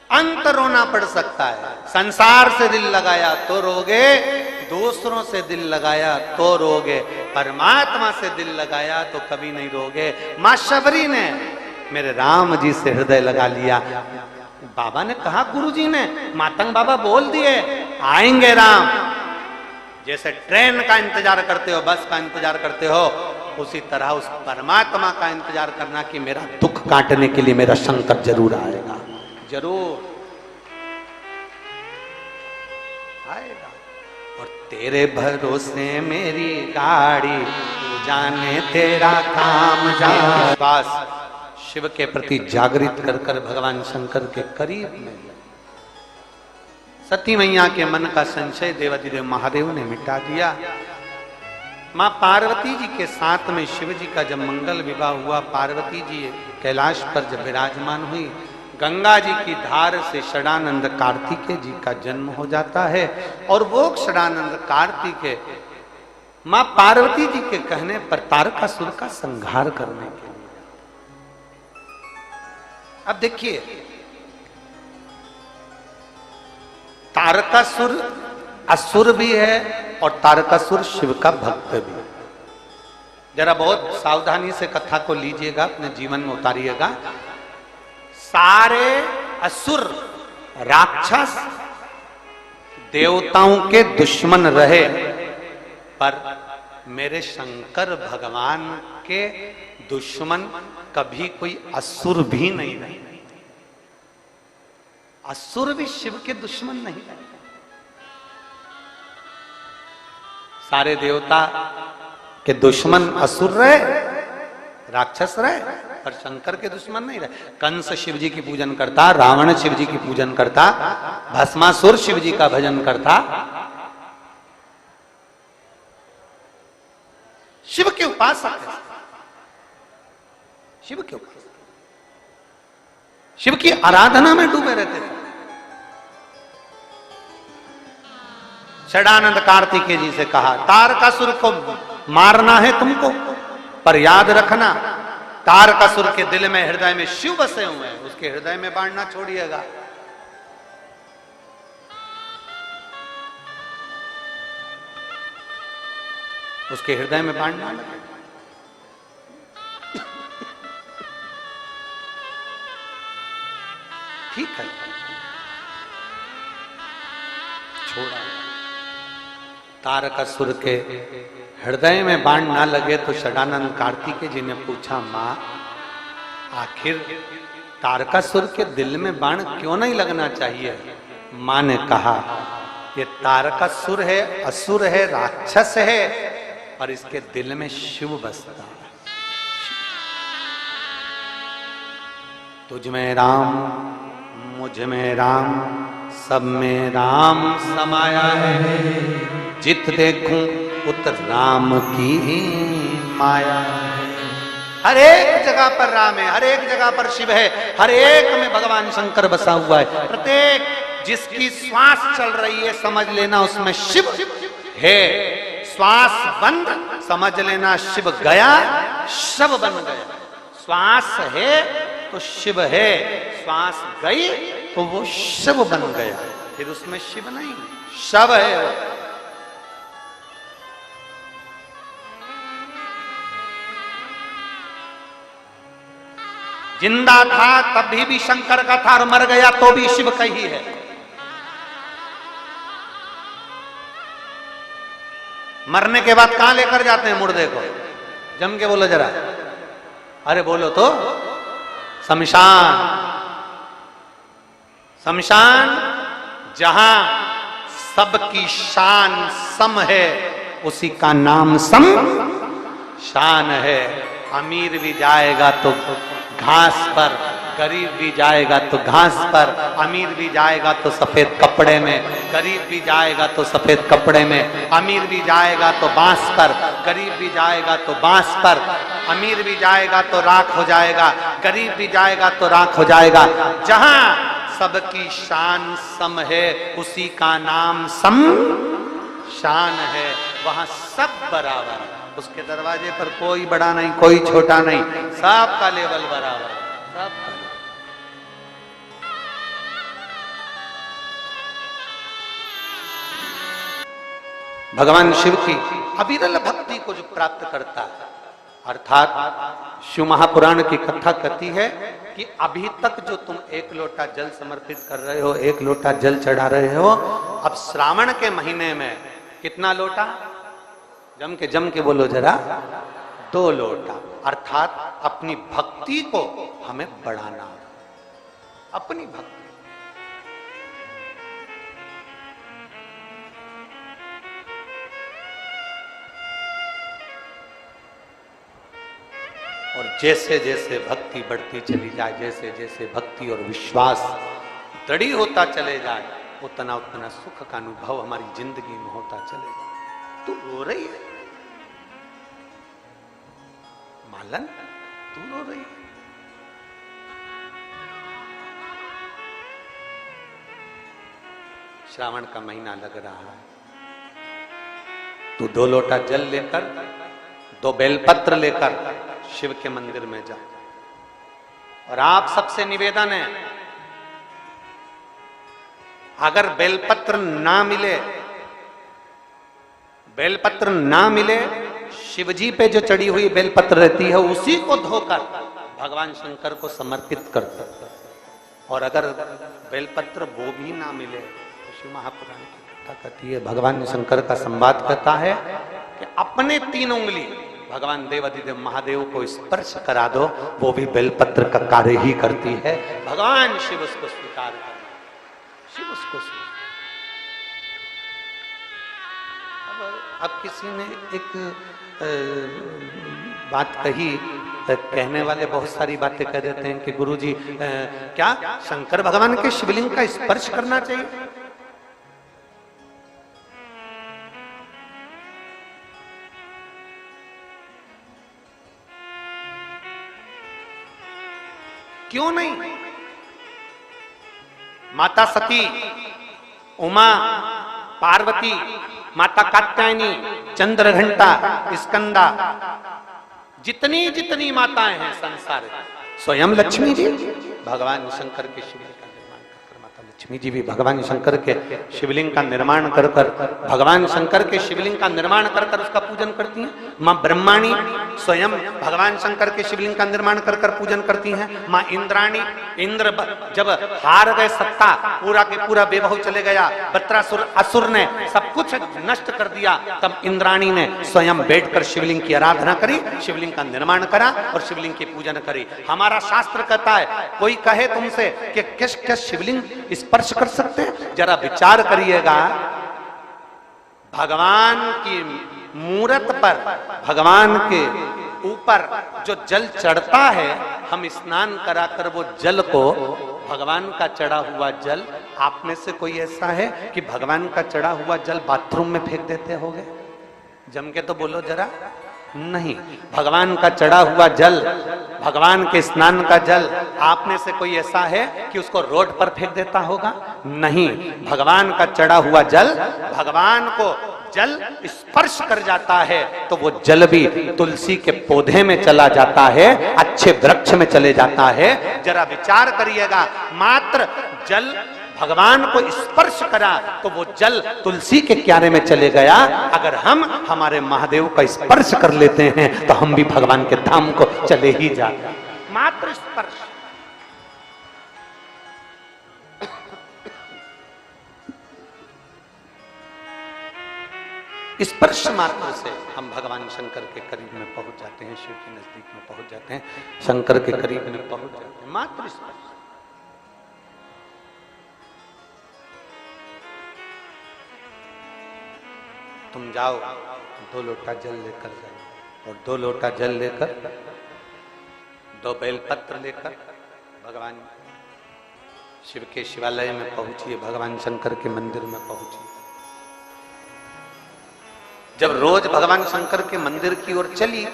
अंत रोना पड़ सकता है। संसार से दिल लगाया तो रोगे, दूसरों से दिल लगाया तो रोगे, परमात्मा से दिल लगाया तो कभी नहीं रोगे। मां शबरी ने मेरे राम जी से हृदय लगा लिया। बाबा ने कहा, गुरुजी ने, मातंग बाबा बोल दिए आएंगे राम। जैसे ट्रेन का इंतजार करते हो, बस का इंतजार करते हो, उसी तरह उस परमात्मा का इंतजार करना कि मेरा दुख काटने के लिए मेरा शंकर जरूर आएगा, जरूर आएगा। और तेरे भरोसे मेरी गाड़ी, तू जाने तेरा काम जाने। बस शिव के प्रति जागृत कर कर भगवान शंकर के करीब में सती मैया के मन का संशय देवाधिदेव महादेव ने मिटा दिया। मां पार्वती जी के साथ में शिव जी का जब मंगल विवाह हुआ, पार्वती जी कैलाश पर जब विराजमान हुई, गंगा जी की धार से षडानंद कार्तिकेय जी का जन्म हो जाता है। और वो षडानंद कार्तिकेय मां पार्वती जी के कहने पर तारकासुर का संहार करने के लिए। अब देखिए, तारकासुर असुर भी है और तारकासुर शिव का भक्त भी। जरा बहुत सावधानी से कथा को लीजिएगा, अपने जीवन में उतारिएगा। सारे असुर राक्षस देवताओं के दुश्मन रहे, पर मेरे शंकर भगवान के दुश्मन कभी कोई असुर भी नहीं रहे। असुर भी शिव के दुश्मन नहीं रहे। सारे देवता के दुश्मन असुर रहे, राक्षस रहे, पर शंकर के दुश्मन नहीं रहे। कंस शिव जी की पूजन करता, रावण शिव जी की पूजन करता, भस्मासुर शिव जी का भजन करता। शिव के उपासक है, शिव के उपासक, शिव की आराधना में डूबे रहते थे। षडानंद कार्तिकेय जी से कहा, तारकासुर को मारना है तुमको, पर याद रखना तारकासुर के दिल में, हृदय में शिव बसे हुए हैं, उसके हृदय में बाण ना छोड़िएगा। उसके हृदय में बाण ना लगे। ठीक है, छोड़ा। तारकासुर के हृदय में बाण ना लगे तो षडानंद कार्तिकेय जी ने पूछा, मां आखिर तारकासुर के दिल में बाण क्यों नहीं लगना चाहिए? मां ने कहा ये तारकासुर है, असुर है, राक्षस है, और इसके दिल में शिव बसता है। तुझ में राम, मुझ में राम, सब में राम समाया है। जित देखूं उत राम की माया है। हर एक जगह पर राम है, हर एक जगह पर शिव है, हर एक में भगवान शंकर बसा हुआ है। प्रत्येक जिसकी श्वास चल रही है समझ लेना उसमें शिव है। श्वास बंद समझ लेना शिव गया, शव बन गया। श्वास है तो शिव है, श्वास गई तो वो शव बन गया, फिर उसमें शिव नहीं, शव है वो। जिंदा था तभी भी शंकर का था, और मर गया तो भी शिव का ही है। मरने के बाद कहां लेकर जाते हैं मुर्दे को? जम के बोलो जरा, अरे बोलो तो। शमशान। शमशान जहां सबकी शान सम है, उसी का नाम सम शान है। अमीर भी जाएगा तो घास पर, गरीब भी जाएगा तो घास पर। अमीर भी जाएगा तो सफेद कपड़े में, गरीब भी जाएगा तो सफेद कपड़े में। अमीर भी जाएगा तो बांस पर, गरीब भी जाएगा तो बांस पर। अमीर भी जाएगा तो राख हो जाएगा, गरीब भी जाएगा तो राख हो जाएगा। जहां सबकी शान सम है, उसी का नाम सम शान है। वहां सब बराबर है। उसके दरवाजे पर कोई बड़ा नहीं, कोई छोटा नहीं, सबका लेवल बराबर, सबका। भगवान शिव की अविरल भक्ति को जो प्राप्त करता है, अर्थात शिव महापुराण की कथा कहती है कि अभी तक जो तुम 1 लोटा जल समर्पित कर रहे हो, 1 लोटा जल चढ़ा रहे हो, अब श्रावण के महीने में कितना लोटा? जम के बोलो जरा, 2 लोटा। अर्थात अपनी भक्ति को हमें बढ़ाना, अपनी भक्ति। और जैसे जैसे भक्ति बढ़ती चली जाए, जैसे जैसे भक्ति और विश्वास दृढ़ होता चले जाए, उतना उतना सुख का अनुभव हमारी जिंदगी में होता चले जाए। तू रो रही है मालन, तू रो रही है? श्रावण का महीना लग रहा है, तू 2 लोटा जल लेकर, 2 बेलपत्र लेकर शिव के मंदिर में जा। और आप सबसे निवेदन है, अगर बेलपत्र ना मिले, बेलपत्र ना मिले, शिवजी पे जो चढ़ी हुई बेलपत्र रहती है उसी को धोकर भगवान शंकर को समर्पित कर दो। और अगर बेलपत्र वो भी ना मिले तो शिव महापुराण की कथा कहती है, भगवान शंकर का संवाद कहता है कि अपने 3 उंगली भगवान देवाधिदेव महादेव को स्पर्श करा दो, वो भी बेलपत्र का कार्य ही करती है। भगवान शिव उसको स्वीकार कर, शिव उसको स्वीकार। अब किसी ने एक बात कही, कहने वाले बहुत सारी बातें कह देते हैं कि गुरुजी क्या शंकर भगवान के शिवलिंग का स्पर्श करना चाहिए? क्यों नहीं? माता सती, उमा, पार्वती, माता कात्यायनी, चंद्रघंटा, स्कंदा, जितनी जितनी माताएं हैं संसार में, स्वयं लक्ष्मी जी भगवान शंकर के शिवलिंग का निर्माण कर, माता लक्ष्मी जी भी भगवान शंकर के शिवलिंग का निर्माण कर भगवान शंकर के शिवलिंग का निर्माण कर उसका पूजन करती हैं। मां ब्रह्माणी स्वयं भगवान शंकर के शिवलिंग का निर्माण कर कर पूजन करती हैं। माँ इंद्राणी, इंद्र जब हार गए सत्ता, पूरा के पूरा बेबहू चले गया, वृत्रासुर असुर ने सब कुछ नष्ट कर दिया, तब इंद्राणी ने स्वयं बैठकर शिवलिंग की आराधना करी, शिवलिंग का निर्माण करा और शिवलिंग की पूजन करी। हमारा शास्त्र कहता है, कोई कहे तुमसे कि किस किस शिवलिंग स्पर्श कर सकते हैं, जरा विचार करिएगा। भगवान की मूरत पर, भगवान के ऊपर जो जल चढ़ता है, हम स्नान कराकर वो जल को, भगवान का चढ़ा हुआ जल, आप में से कोई ऐसा है कि भगवान का चढ़ा हुआ जल बाथरूम में फेंक देते होगे? जम के तो बोलो जरा। नहीं, भगवान का चढ़ा हुआ जल, भगवान के स्नान का जल, आप में से कोई ऐसा है कि उसको रोड पर फेंक देता होगा? नहीं, भगवान का चढ़ा हुआ जल, भगवान को जल स्पर्श कर जाता है तो वो जल भी तुलसी के पौधे में चला जाता है, अच्छे वृक्ष में चले जाता है। जरा विचार करिएगा, मात्र जल भगवान को स्पर्श करा तो वो जल तुलसी के क्यारे में चले गया। अगर हम हमारे महादेव का स्पर्श कर लेते हैं तो हम भी भगवान के धाम को चले ही जाते। मात्र स्पर्श। स्पर्श मात्र से हम भगवान शंकर के करीब में पहुंच जाते हैं, शिव के नजदीक में पहुंच जाते हैं, शंकर के करीब में पहुंच जाते हैं, मात्र स्पर्श। तुम जाओ, 2 लोटा जल लेकर जाओ, और 2 लोटा जल लेकर, 2 बेलपत्र लेकर भगवान शिव के शिवालय में पहुंचिए, भगवान शंकर के मंदिर में पहुंचिए। जब रोज भगवान शंकर के मंदिर की ओर चली,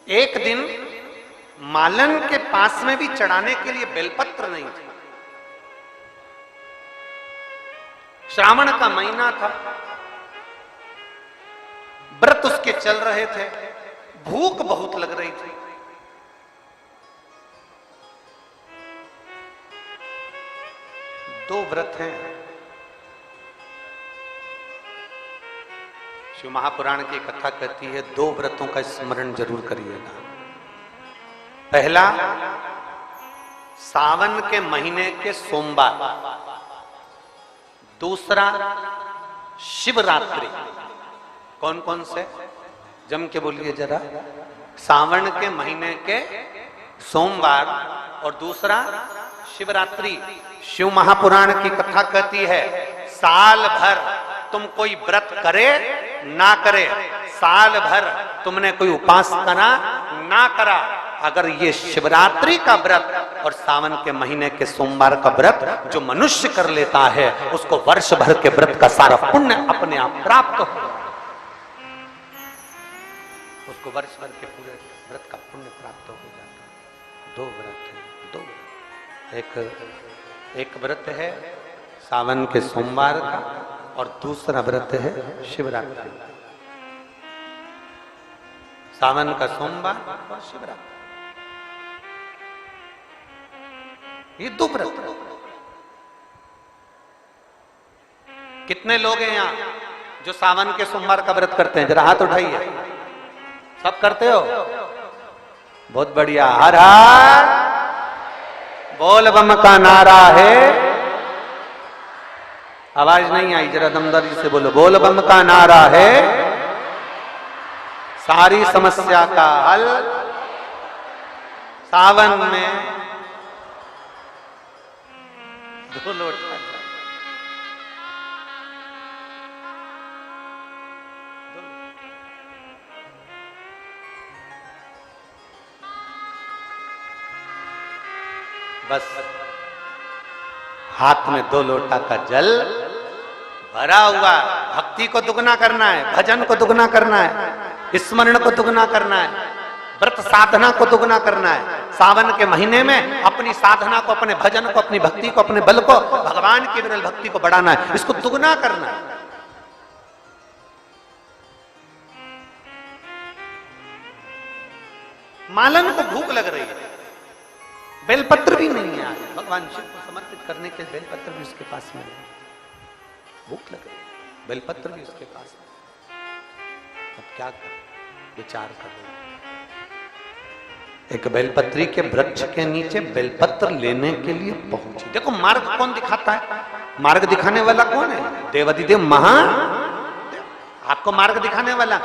एक दिन मालन के पास में भी चढ़ाने के लिए बेलपत्र नहीं थे। श्रावण का महीना था, व्रत उसके चल रहे थे, भूख बहुत लग रही थी। दो व्रत हैं, शिव महापुराण की कथा कहती है, 2 व्रतों का स्मरण जरूर करिएगा। पहला, सावन के महीने के सोमवार। दूसरा, शिवरात्रि। कौन कौन से? जम के बोलिए जरा। सावन के महीने के सोमवार और दूसरा शिवरात्रि। शिव महापुराण की कथा कहती है, साल भर तुम कोई व्रत करे ना करे, साल भर तुमने कोई उपास करा ना करा, अगर ये शिवरात्रि का व्रत और सावन के महीने के सोमवार का व्रत जो मनुष्य कर लेता है, उसको वर्ष भर के व्रत का सारा पुण्य अपने आप प्राप्त हो, उसको वर्ष भर के पूरे व्रत का पुण्य प्राप्त हो जाता है। 2 व्रत है, 2 व्रत। एक व्रत है सावन के सोमवार का और दूसरा व्रत है शिवरात्रि। सावन का सोमवार और शिवरात्रि, ये 2 व्रत। कितने लोग हैं यहाँ जो सावन के सोमवार का व्रत करते हैं? जरा हाथ उठाइए। सब करते हो? बहुत बढ़िया। हर हर बोल बम का नारा है। आवाज नहीं आई, जरा दमदारी से बोलो। बोल बम का नारा है, सारी समस्या का हल सावन में 2 लोटा। बस हाथ में 2 लोटा का जल भरा हुआ। भक्ति को दुगना करना है, भजन को दुगना करना है, स्मरण को दुगना करना है, व्रत साधना को दुगना करना है। सावन के महीने में अपनी साधना को, अपने भजन को, अपनी भक्ति को, अपने बल को, भगवान की विरल भक्ति को बढ़ाना है, इसको दुगना करना है। मालन को भूख लग रही है, बेलपत्र भी नहीं है आज, भगवान शिव को समर्पित करने के बेलपत्र भी उसके पास में नहीं। भूख लग रही है, बेलपत्र भी उसके पास में। अब क्या कर, विचार करो। एक बेलपत्री के वृक्ष के नीचे बेलपत्र लेने के लिए पहुंची। देखो मार्ग कौन दिखाता है? मार्ग दिखाने वाला कौन है? देवाधिदेव महा, आपको मार्ग दिखाने वाला।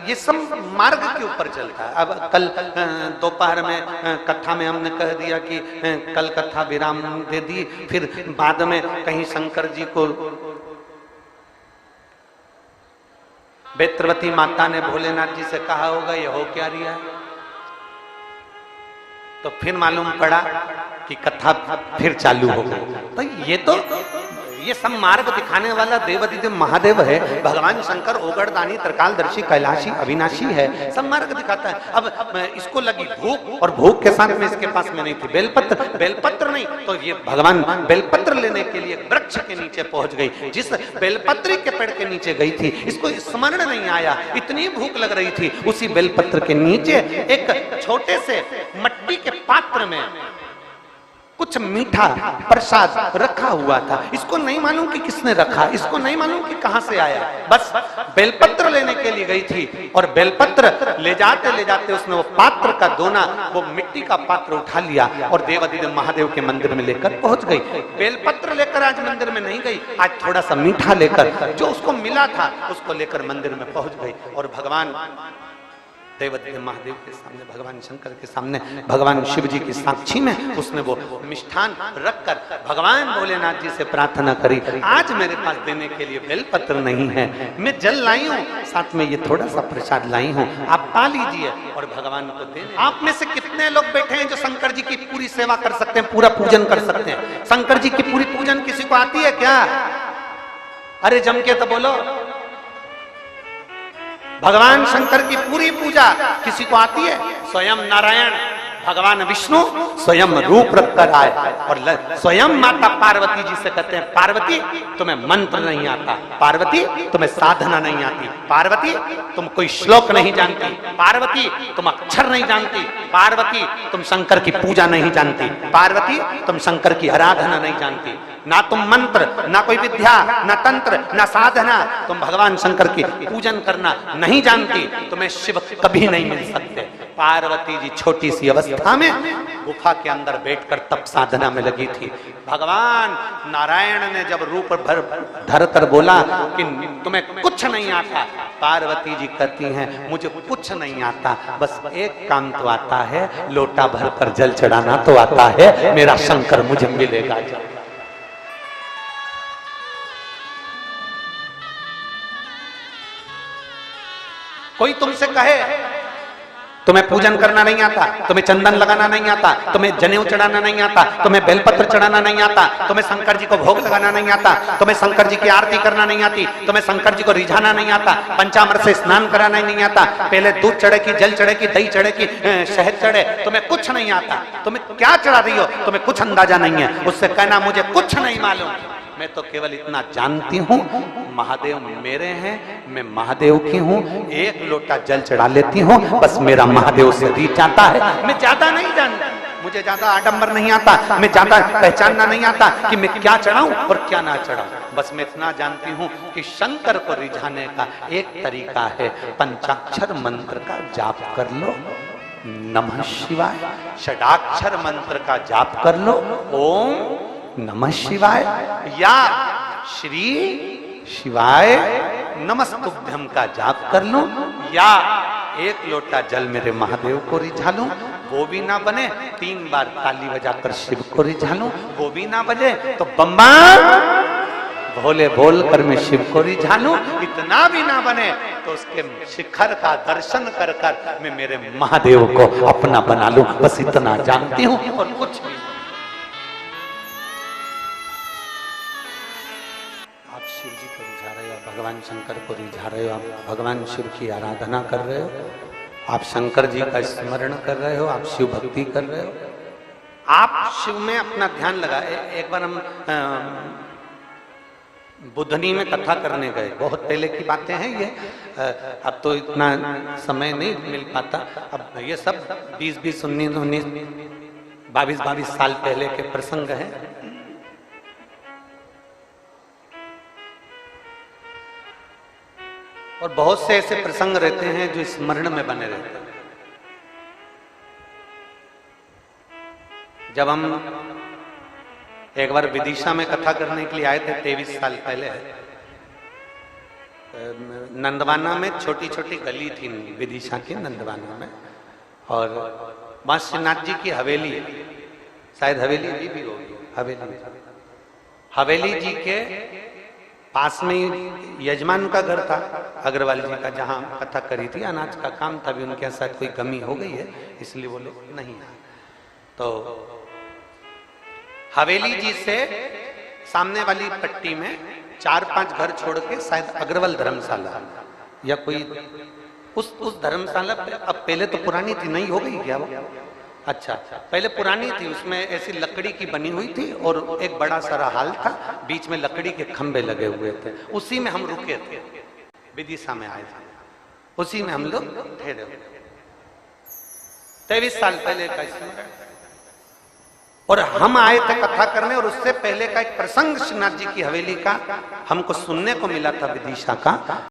ये सब मार्ग के ऊपर चलता है। अब कल दोपहर में कथा में हमने कह दिया कि कल कथा विराम दे दी, फिर बाद में कहीं शंकर जी को बेत्रवती माता ने भोलेनाथ जी से कहा होगा ये हो क्या रहा है, तो फिर मालूम पड़ा कि कथा फिर चालू हो गई। तो ये सब मार्ग दिखाने वाला देवाधिदेव महादेव है। भगवान शंकर ओगरदानी, त्रिकालदर्शी, कैलाशी, अविनाशी है, सब मार्ग दिखाता है। अब इसको लगी भूख, और भूख के साथ में इसके पास में नहीं थी बेलपत्र, बेलपत्र नहीं, तो ये भगवान बेलपत्र लेने के लिए वृक्ष के नीचे पहुंच गई। जिस बेलपत्री के पेड़ के नीचे गई थी, इसको स्मरण नहीं आया, इतनी भूख लग रही थी। उसी बेलपत्र के नीचे एक छोटे से मिट्टी के पात्र में कुछ मीठा प्रसाद रखा हुआ था। इसको नहीं मालूम कि किसने रखा, इसको नहीं मालूम कि कहां से आया, बस बेलपत्र लेने के लिए गई थी। और बेलपत्र ले जाते उसने वो पात्र का दोना, वो मिट्टी का पात्र उठा लिया और देवाधिदेव महादेव के मंदिर में लेकर पहुंच गई। बेलपत्र लेकर आज मंदिर में नहीं गई, आज थोड़ा सा मीठा लेकर, जो उसको मिला था उसको लेकर मंदिर में पहुंच गई। और भगवान देवाधिदेव महादेव के सामने, भगवान शंकर के सामने, भगवान शिव जी की साक्षी में उसने वो मिष्ठान रखकर भगवान भोलेनाथ जी से प्रार्थना करी, आज मेरे पास देने के लिए बेलपत्र नहीं है, मैं जल लाई हूँ, साथ में ये थोड़ा सा प्रसाद लाई हूँ, आप पा लीजिए और भगवान को दे। आप में से कितने लोग बैठे हैं जो शंकर जी की पूरी सेवा कर सकते हैं, पूरा पूजन कर सकते हैं? शंकर जी की पूरी पूजन किसी को आती है क्या? अरे जम के तो बोलो। भगवान शंकर की पूरी पूजा किसी को आती है? स्वयं नारायण भगवान विष्णु स्वयं रूप रखकर आए और स्वयं माता पार्वती जी से कहते हैं, पार्वती तुम्हें मंत्र नहीं आता, पार्वती तुम्हें साधना नहीं आती, पार्वती तुम कोई श्लोक नहीं जानती, पार्वती तुम अक्षर नहीं जानती, पार्वती तुम शंकर की पूजा नहीं जानती, पार्वती तुम शंकर की आराधना नहीं जानती, ना तुम मंत्र, ना कोई विद्या, ना तंत्र, ना साधना, तुम भगवान शंकर की पूजन करना नहीं जानती, तुम्हें शिव कभी नहीं मिल सकते। पार्वती जी छोटी सी अवस्था में गुफा के अंदर बैठकर तप साधना में लगी थी। भगवान नारायण ने जब रूप धर कर बोला कि तुम्हें कुछ नहीं आता, पार्वती जी कहती हैं मुझे कुछ नहीं आता, बस एक काम तो आता है, लोटा भर कर जल चढ़ाना तो आता है, मेरा शंकर मुझे मिलेगा। कोई तुमसे कहे तुम्हें पूजन करना नहीं आता, तुम्हें चंदन लगाना नहीं आता, तुम्हें जनेऊ चढ़ाना नहीं आता, तुम्हें बेलपत्र चढ़ाना नहीं आता, तुम्हें शंकर जी को भोग लगाना नहीं आता, तुम्हें शंकर जी की आरती करना नहीं आती, तुम्हें शंकर जी को रिझाना नहीं आता, पंचामृत से स्नान कराना नहीं आता, पहले दूध चढ़े की, जल चढ़े की, दही चढ़े की, शहद चढ़े, तुम्हें कुछ नहीं आता, तुम्हें क्या चढ़ा रही हो, तुम्हें कुछ अंदाजा नहीं है, उससे कहना मुझे कुछ नहीं मालूम, मैं तो केवल इतना जानती हूँ महादेव मेरे हैं, मैं महादेव की हूँ, एक लोटा जल चढ़ा लेती हूँ, बस मेरा महादेव से रीझ जाता है, मैं ज्यादा नहीं जानती, मुझे ज्यादा आडंबर नहीं आता, मैं ज्यादा पहचानना नहीं आता कि मैं क्या चढ़ाऊं और क्या ना चढ़ाऊं, बस मैं इतना जानती हूँ कि शंकर को रिझाने का एक तरीका है, पंचाक्षर मंत्र का जाप कर लो, नमः शिवाय, षडाक्षर मंत्र का जाप कर लो, ओम नमः शिवाय या श्री शिवाय नमस्तुभ्यम का जाप कर लूं, या एक लोटा जल मेरे महादेव को रिझा लूं, वो भी ना बने 3 बार ताली बजाकर शिव को रिझा लूं, वो भी ना बजे तो बम्बा भोले बोल कर मैं शिव को रिझा लूं, इतना भी ना बने तो उसके शिखर का दर्शन कर कर मैं मेरे महादेव को अपना बना लूं, बस इतना जानती हूं और कुछ भी। शिव जी को रिझा रहे हो, भगवान शंकर को रिझा रहे हो, आप भगवान शिव की आराधना कर रहे हो, आप शंकर जी का स्मरण कर रहे हो, आप शिव भक्ति कर रहे हो, आप शिव में अपना ध्यान लगाए। एक बार हम बुधनी में कथा करने गए, बहुत पहले की बातें हैं ये, अब तो इतना समय नहीं मिल पाता, अब ये सब 20-20, 19-19, 22-22 साल पहले के प्रसंग हैं। और बहुत से ऐसे प्रसंग रहते हैं जो स्मरण में बने रहते हैं। जब हम एक बार विदिशा में कथा करने के लिए आए थे 23 साल पहले, नंदवाना में छोटी छोटी गली थी विदिशा की, नंदवाना में, और वहां श्रीनाथ जी की हवेली, शायद हवेली अभी भी होगी, हवेली जी के पास में ही यजमान का घर था, अग्रवाल जी का, जहां कथा करी थी। अनाज का काम था, भी उनके साथ कोई कमी हो गई है इसलिए वो लोग नहीं आए। तो हवेली जी से सामने वाली पट्टी में 4-5 घर छोड़ के शायद अग्रवाल धर्मशाला या कोई उस धर्मशाला पे, अब पहले तो पुरानी थी, नहीं हो गई क्या वो? अच्छा, पहले पुरानी थी, उसमें ऐसी लकड़ी की बनी हुई थी और एक बड़ा सारा हाल था, बीच में लकड़ी के खंभे लगे हुए थे। उसी में हम रुके थे, विदिशा में आए थे, उसी में हम लोग ठहरे। 23 साल पहले का स्मरण, और हम आए थे कथा करने, और उससे पहले का एक प्रसंग श्रीनाथ जी की हवेली का हमको सुनने को मिला था विदिशा का।